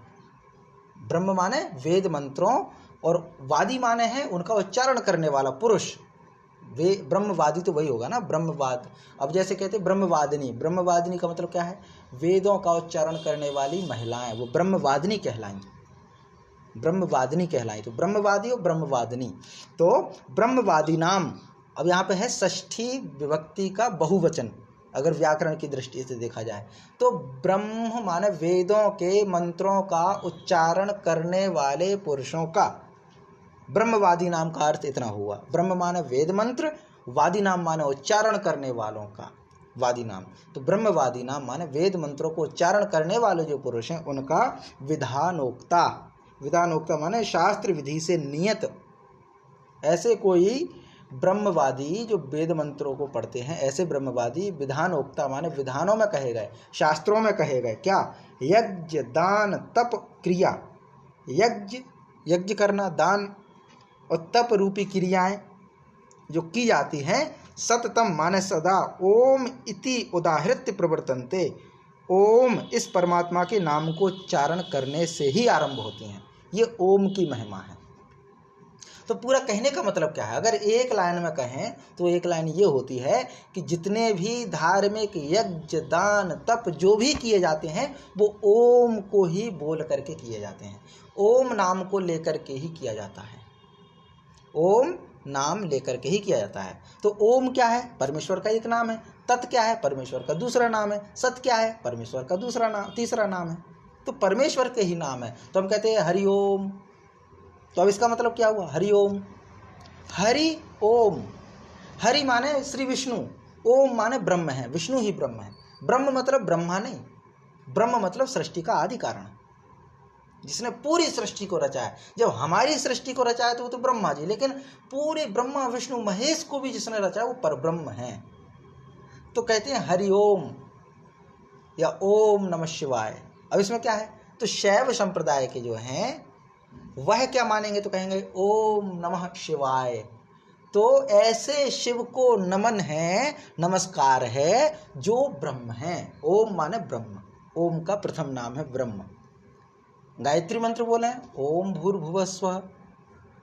ब्रह्म माने वेद मंत्रों, और वादी माने है उनका उच्चारण करने वाला पुरुष। वे ब्रह्मवादी तो वही होगा ना, ब्रह्मवाद। अब जैसे कहते हैं ब्रह्मवादिनी का मतलब क्या है? वेदों का उच्चारण करने वाली महिलाएं, वो ब्रह्मवादिनी कहलाई। तो ब्रह्मवादी और ब्रह्मवादिनी। तो ब्रह्मवादी नाम, अब यहाँ पे है षष्ठी विभक्ति का बहुवचन, अगर व्याकरण की दृष्टि से देखा जाए तो ब्रह्म माने वेदों के मंत्रों का उच्चारण करने वाले पुरुषों का ब्रह्मवादी नाम का अर्थ इतना हुआ। ब्रह्म माने वेद मंत्र, वादी नाम माने उच्चारण करने वालों का वादी नाम। तो ब्रह्मवादी नाम माने वेद मंत्रों को उच्चारण करने वाले जो पुरुष हैं उनका विधानोक्ता माने शास्त्र विधि से नियत। ऐसे कोई ब्रह्मवादी जो वेद मंत्रों को पढ़ते हैं, ऐसे ब्रह्मवादी विधानोक्ता माने विधानों में कहे गए, शास्त्रों में कहे गए क्या? यज्ञ दान तप क्रिया। यज्ञ करना, दान और तप रूपी क्रियाएं जो की जाती हैं, सततम माने सदा, ओम इति उदाहृत्य प्रवर्तन्ते, ओम इस परमात्मा के नाम को उच्चारण करने से ही आरंभ होती हैं। ये ओम की महिमा है। तो पूरा कहने का मतलब क्या है? अगर एक लाइन में कहें तो एक लाइन ये होती है कि जितने भी धार्मिक यज्ञ दान तप जो भी किए जाते हैं वो ओम को ही बोल करके किए जाते हैं, ओम नाम को लेकर के ही किया जाता है, ओम नाम लेकर के ही किया जाता है। तो ओम क्या है? परमेश्वर का एक नाम है। तत् क्या है? परमेश्वर का दूसरा नाम है। सत क्या है? परमेश्वर का दूसरा नाम, तीसरा नाम है। तो परमेश्वर के ही नाम है। तो हम कहते हैं हरि ओम। तो अब इसका मतलब क्या हुआ? हरि ओम। हरि ओम, हरि माने श्री विष्णु, ओम माने ब्रह्म है, विष्णु ही ब्रह्म है। ब्रह्म मतलब ब्रह्मा नहीं, ब्रह्म मतलब सृष्टि का आदि कारण, जिसने पूरी सृष्टि को रचा है। जब हमारी सृष्टि को रचा है तो वो तो ब्रह्मा जी, लेकिन पूरे ब्रह्मा विष्णु महेश को भी जिसने रचा है वो परब्रह्म है। तो कहते हैं हरि ओम या ओम नमः शिवाय। अब इसमें क्या है? तो शैव संप्रदाय के जो हैं वह क्या मानेंगे? तो कहेंगे ओम नमः शिवाय। तो ऐसे शिव को नमन है, नमस्कार है जो ब्रह्म है। ओम माने ब्रह्म, ओम का प्रथम नाम है ब्रह्म। गायत्री मंत्र बोले ओम भूर्भुवः स्वः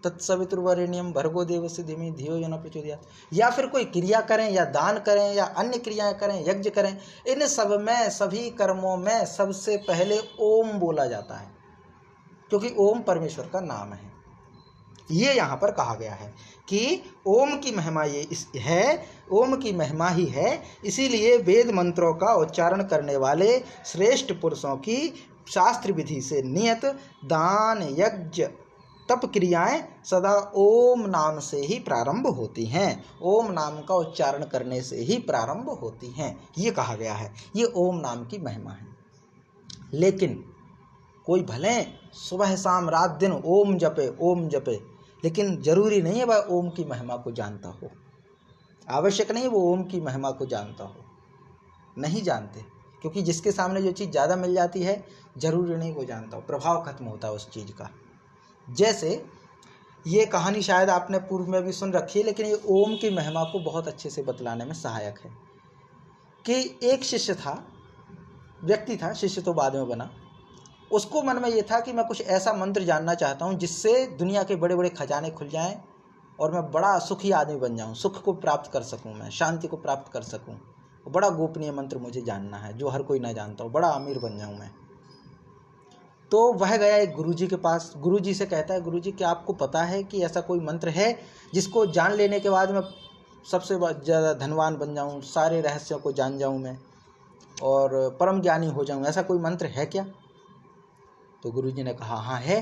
तत्सवितुर्वरेण्यं भर्गो देवस्य धीमहि धियो यो न प्रचोदयात्। या फिर कोई क्रिया करें या दान करें या अन्य क्रियाएं करें, यज्ञ करें, इन सब में, सभी कर्मों में सबसे पहले ओम बोला जाता है, क्योंकि ओम परमेश्वर का नाम है। ये यहाँ पर कहा गया है कि ओम की महिमा ये है, ओम की महिमा ही है। इसीलिए वेद मंत्रों का उच्चारण करने वाले श्रेष्ठ पुरुषों की शास्त्र विधि से नियत दान यज्ञ तप क्रियाएं सदा ओम नाम से ही प्रारंभ होती हैं, ओम नाम का उच्चारण करने से ही प्रारंभ होती हैं। ये कहा गया है, ये ओम नाम की महिमा है। लेकिन कोई भले सुबह शाम रात दिन ओम जपे, ओम जपे, लेकिन जरूरी नहीं है वह ओम की महिमा को जानता हो। आवश्यक नहीं वो ओम की महिमा को जानता हो, नहीं जानते, क्योंकि जिसके सामने जो चीज़ ज़्यादा मिल जाती है जरूरी नहीं वो जानता हो, प्रभाव खत्म होता है उस चीज़ का। जैसे ये कहानी शायद आपने पूर्व में भी सुन रखी है, लेकिन ये ओम की महिमा को बहुत अच्छे से बतलाने में सहायक है। कि एक शिष्य था, व्यक्ति था, शिष्य तो बाद में बना। उसको मन में ये था कि मैं कुछ ऐसा मंत्र जानना चाहता हूँ जिससे दुनिया के बड़े बड़े खजाने खुल जाएं और मैं बड़ा सुखी आदमी बन जाऊँ, सुख को प्राप्त कर सकूँ, मैं शांति को प्राप्त कर सकूँ। बड़ा गोपनीय मंत्र मुझे जानना है जो हर कोई ना जानता हो, बड़ा अमीर बन जाऊँ मैं। तो वह गया एक गुरुजी के पास। गुरुजी से कहता है, गुरुजी क्या आपको पता है कि ऐसा कोई मंत्र है जिसको जान लेने के बाद मैं सबसे ज़्यादा धनवान बन जाऊँ, सारे रहस्यों को जान जाऊँ मैं और परम ज्ञानी हो जाऊँ, ऐसा कोई मंत्र है क्या? तो गुरुजी ने कहा हाँ है।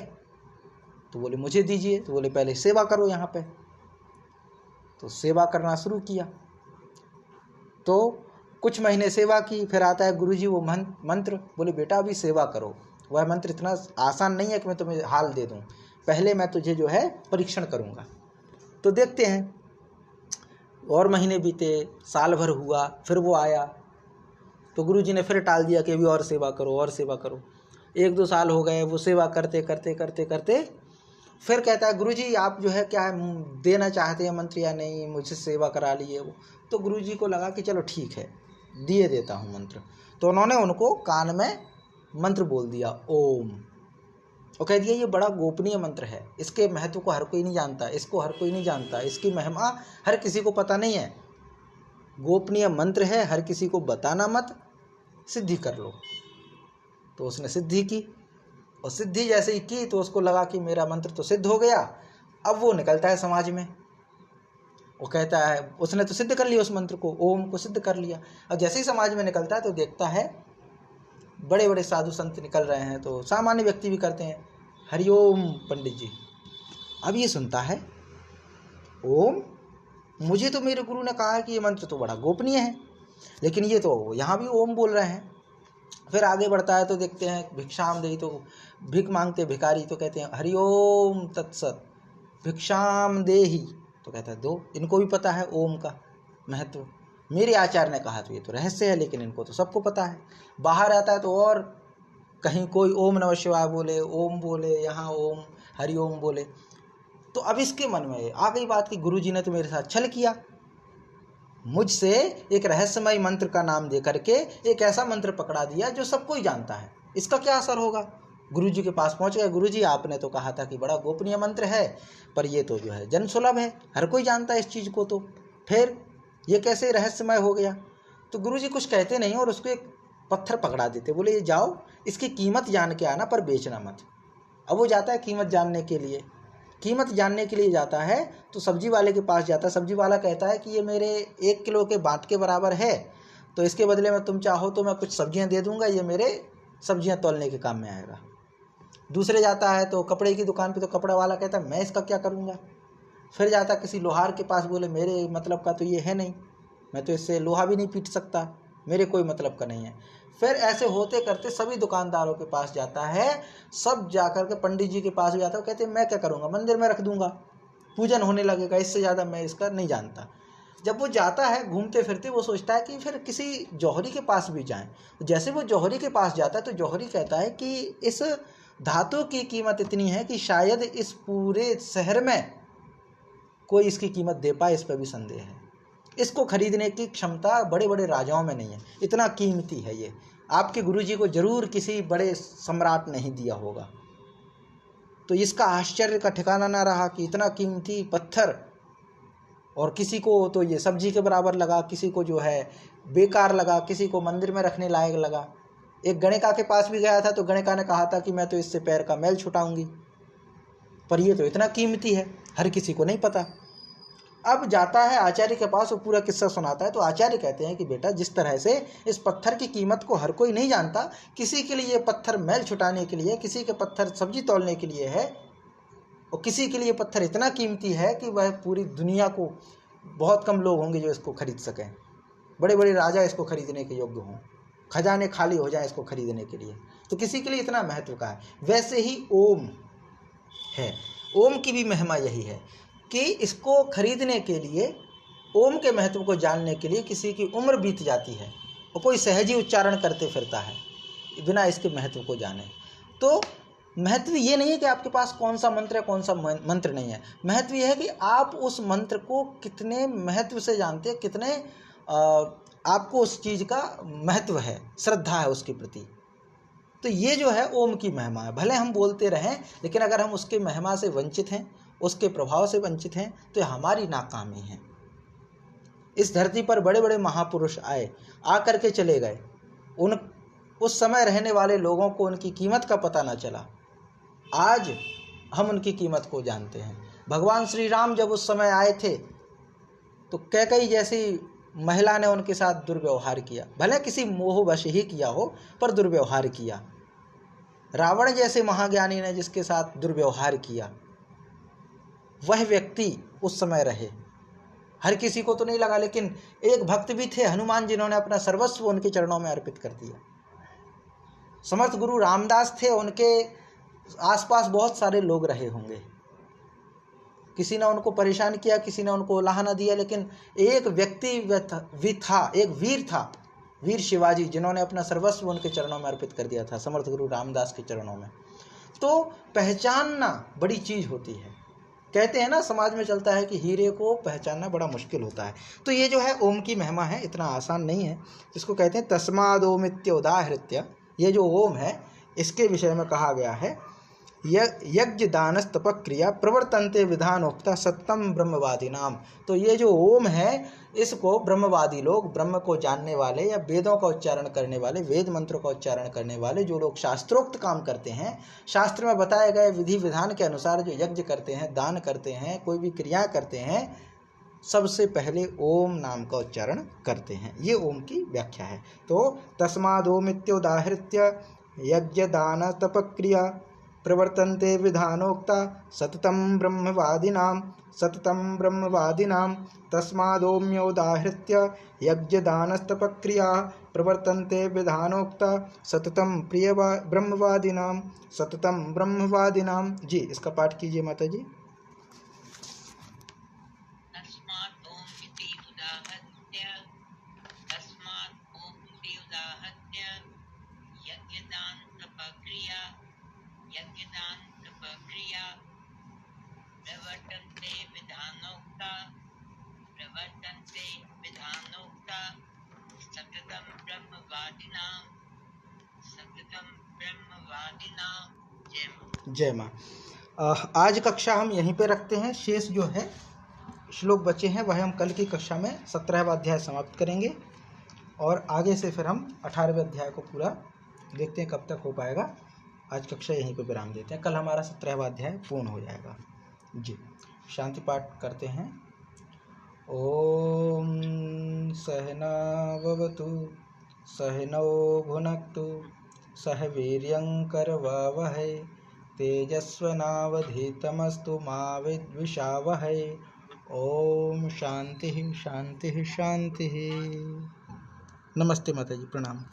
तो बोले मुझे दीजिए। तो बोले पहले सेवा करो यहाँ पे। तो सेवा करना शुरू किया। तो कुछ महीने सेवा की, फिर आता है गुरुजी वो मंत्र। बोले बेटा अभी सेवा करो, वह मंत्र इतना आसान नहीं है कि मैं तुम्हें हाल दे दूं, पहले मैं तुझे जो है परीक्षण करूंगा। तो देखते हैं। और महीने बीते, साल भर हुआ, फिर वो आया। तो गुरुजी ने फिर टाल दिया कि अभी और सेवा करो, और सेवा करो। 1-2 साल हो गए, वो सेवा करते करते करते करते फिर कहता है गुरुजी आप जो है क्या है देना चाहते हैं मंत्र या नहीं, मुझे सेवा करा लिए वो। तो गुरुजी को लगा कि चलो ठीक है, दिए देता हूँ मंत्र। तो उन्होंने उनको कान में मंत्र बोल दिया ओम, और कह दिया ये बड़ा गोपनीय मंत्र है, इसके महत्व को हर कोई नहीं जानता, इसको हर कोई नहीं जानता, इसकी महिमा हर किसी को पता नहीं है, गोपनीय मंत्र है, हर किसी को बताना मत, सिद्धि कर लो। तो उसने सिद्धि की, और सिद्धि जैसे ही की तो उसको लगा कि मेरा मंत्र तो सिद्ध हो गया। अब वो निकलता है समाज में, वो कहता है उसने तो सिद्ध कर लिया उस मंत्र को, ओम को सिद्ध कर लिया। अब जैसे ही समाज में निकलता है तो देखता है बड़े बड़े साधु संत निकल रहे हैं, तो सामान्य व्यक्ति भी करते हैं हरिओम पंडित जी। अब ये सुनता है ओम, मुझे तो मेरे गुरु ने कहा है कि ये मंत्र तो बड़ा गोपनीय है, लेकिन ये तो यहाँ भी ओम बोल रहे हैं। फिर आगे बढ़ता है तो देखते हैं भिक्षाम देहि, तो भिख मांगते भिखारी, तो कहते हैं हरिओम तत्सत भिक्षाम देहि, तो कहता है दो। इनको भी पता है ओम का महत्व, मेरे आचार्य ने कहा तो ये तो रहस्य है, लेकिन इनको तो सबको पता है। बाहर आता है तो और कहीं कोई ओम नमः शिवाय बोले, ओम बोले, यहाँ ओम हरिओम बोले। तो अब इसके मन में आ गई बात कि गुरुजी ने तो मेरे साथ छल किया, मुझसे एक रहस्यमय मंत्र का नाम दे करके एक ऐसा मंत्र पकड़ा दिया जो सब कोई जानता है, इसका क्या असर होगा। गुरुजी के पास पहुंच गए, गुरुजी आपने तो कहा था कि बड़ा गोपनीय मंत्र है, पर ये तो जो है जन सुलभ है, हर कोई जानता है इस चीज़ को, तो फिर ये कैसे रहस्यमय हो गया। तो गुरुजी कुछ कहते नहीं और उसको एक पत्थर पकड़ा देते, बोले ये जाओ इसकी कीमत जान के आना, पर बेचना मत। अब वो जाता है कीमत जानने के लिए, कीमत जानने के लिए जाता है तो सब्जी वाले के पास जाता है। सब्जी वाला कहता है कि ये मेरे 1 किलो के बाँट के बराबर है, तो इसके बदले में तुम चाहो तो मैं कुछ सब्जियां दे दूंगा, ये मेरे सब्जियां तौलने के काम में आएगा। दूसरे जाता है तो कपड़े की दुकान पे, तो कपड़ा वाला कहता है मैं इसका क्या करूंगा। फिर जाता किसी लोहार के पास, बोले मेरे मतलब का तो ये है नहीं, मैं तो इससे लोहा भी नहीं पीट सकता, मेरे कोई मतलब का नहीं है। फिर ऐसे होते करते सभी दुकानदारों के पास जाता है, सब जाकर के पंडित जी के पास जाता है, कहते हैं मैं क्या करूँगा, मंदिर में रख दूंगा, पूजन होने लगेगा, इससे ज़्यादा मैं इसका नहीं जानता। जब वो जाता है घूमते फिरते, वो सोचता है कि फिर किसी जौहरी के पास भी जाएं। जैसे वो जौहरी के पास जाता है तो जौहरी कहता है कि इस धातु की कीमत इतनी है कि शायद इस पूरे शहर में कोई इसकी कीमत दे पाए, इस पर भी संदेह है। इसको खरीदने की क्षमता बड़े बड़े राजाओं में नहीं है, इतना कीमती है ये। आपके गुरुजी को जरूर किसी बड़े सम्राट नहीं दिया होगा। तो इसका आश्चर्य का ठिकाना ना रहा कि इतना कीमती पत्थर, और किसी को तो ये सब्जी के बराबर लगा, किसी को जो है बेकार लगा, किसी को मंदिर में रखने लायक लगा। एक गणिका के पास भी गया था तो गणिका ने कहा था कि मैं तो इससे पैर का मैल छुटाऊंगी, पर ये तो इतना कीमती है, हर किसी को नहीं पता। अब जाता है आचार्य के पास, वो पूरा किस्सा सुनाता है। तो आचार्य कहते हैं कि बेटा जिस तरह से इस पत्थर की कीमत को हर कोई नहीं जानता, किसी के लिए पत्थर मैल छुटाने के लिए, किसी के पत्थर सब्जी तौलने के लिए है, और किसी के लिए पत्थर इतना कीमती है कि वह पूरी दुनिया को बहुत कम लोग होंगे जो इसको खरीद सकें। बड़े बड़े राजा इसको खरीदने के योग्य हों, खजाने खाली हो जाए इसको खरीदने के लिए, तो किसी के लिए इतना महत्व का है। वैसे ही ओम है, ओम की भी महिमा यही है कि इसको खरीदने के लिए, ओम के महत्व को जानने के लिए किसी की उम्र बीत जाती है और कोई सहज ही उच्चारण करते फिरता है बिना इसके महत्व को जाने। तो महत्व ये नहीं है कि आपके पास कौन सा मंत्र है कौन सा मंत्र नहीं है, महत्व ये है कि आप उस मंत्र को कितने महत्व से जानते हैं, कितने आपको उस चीज़ का महत्व है, श्रद्धा है उसके प्रति। तो ये जो है ओम की महिमा है। भले हम बोलते रहें, लेकिन अगर हम उसके महिमा से वंचित हैं, उसके प्रभाव से वंचित हैं, तो हमारी नाकामी है। इस धरती पर बड़े बड़े महापुरुष आए, आकर के चले गए, उस समय रहने वाले लोगों को उनकी कीमत का पता न चला। आज हम उनकी कीमत को जानते हैं। भगवान श्री राम जब उस समय आए थे तो कैकई जैसी महिला ने उनके साथ दुर्व्यवहार किया, भले किसी मोहवश ही किया हो, पर दुर्व्यवहार किया। रावण जैसे महाज्ञानी ने जिसके साथ दुर्व्यवहार किया, वह व्यक्ति उस समय रहे। हर किसी को तो नहीं लगा, लेकिन एक भक्त भी थे हनुमान, जिन्होंने अपना सर्वस्व उनके चरणों में अर्पित कर दिया। समर्थ गुरु रामदास थे, उनके आसपास बहुत सारे लोग रहे होंगे, किसी ने उनको परेशान किया, किसी ने उनको लाह न दिया, लेकिन एक व्यक्ति भी था, एक वीर था, वीर शिवाजी, जिन्होंने अपना सर्वस्व उनके चरणों में अर्पित कर दिया था, समर्थ गुरु रामदास के चरणों में। तो पहचानना बड़ी चीज़ होती है। कहते हैं ना, समाज में चलता है कि हीरे को पहचानना बड़ा मुश्किल होता है। तो ये जो है ओम की महिमा है, इतना आसान नहीं है। इसको कहते हैं तस्माद ओमित्य उदाहृत्य। ये जो ओम है इसके विषय में कहा गया है, यज्ञ दानस्तप क्रिया प्रवर्तन्ते विधानोक्ता सत्यम ब्रह्मवादी नाम। तो ये जो ओम है, इसको ब्रह्मवादी लोग, ब्रह्म को जानने वाले या वेदों का उच्चारण करने वाले, वेद मंत्रों का उच्चारण करने वाले जो लोग शास्त्रोक्त काम करते हैं, शास्त्र में बताए गए विधि विधान के अनुसार जो यज्ञ करते हैं, दान करते हैं, कोई भी क्रिया करते हैं, सबसे पहले ओम नाम का उच्चारण करते हैं। ये ओम की व्याख्या है। तो तस्माद ओमित्योदाहृत्य यज्ञ दान तप क्रिया प्रवर्तन्ते विधानोक्ता सततं ब्रह्मवादिनां तस्मादोम्योदाहृत्य यज्ञदानस्तपक्रिया प्रवर्तन्ते विधानोक्ता सततं ब्रह्मवादिनां। जी, इसका पाठ कीजिए माता जी। सततं ब्रह्मवादिनां जय माँ। आज कक्षा हम यहीं पे रखते हैं। शेष जो है श्लोक बचे हैं वह हम कल की कक्षा में 17वां अध्याय समाप्त करेंगे और आगे से फिर हम 18वें अध्याय को पूरा देखते हैं कब तक हो पाएगा। आज कक्षा यहीं पे विराम देते हैं, कल हमारा 17वां अध्याय पूर्ण हो जाएगा जी। शांति पाठ करते हैं। ओम सहना भवतु सहनौ भुनक्तु सह वीर्यं करवावहै तेजस्विनावधीतमस्तु मा विद्विषावहै। ओम शांति शांति शांति। नमस्ते माता जी, प्रणाम।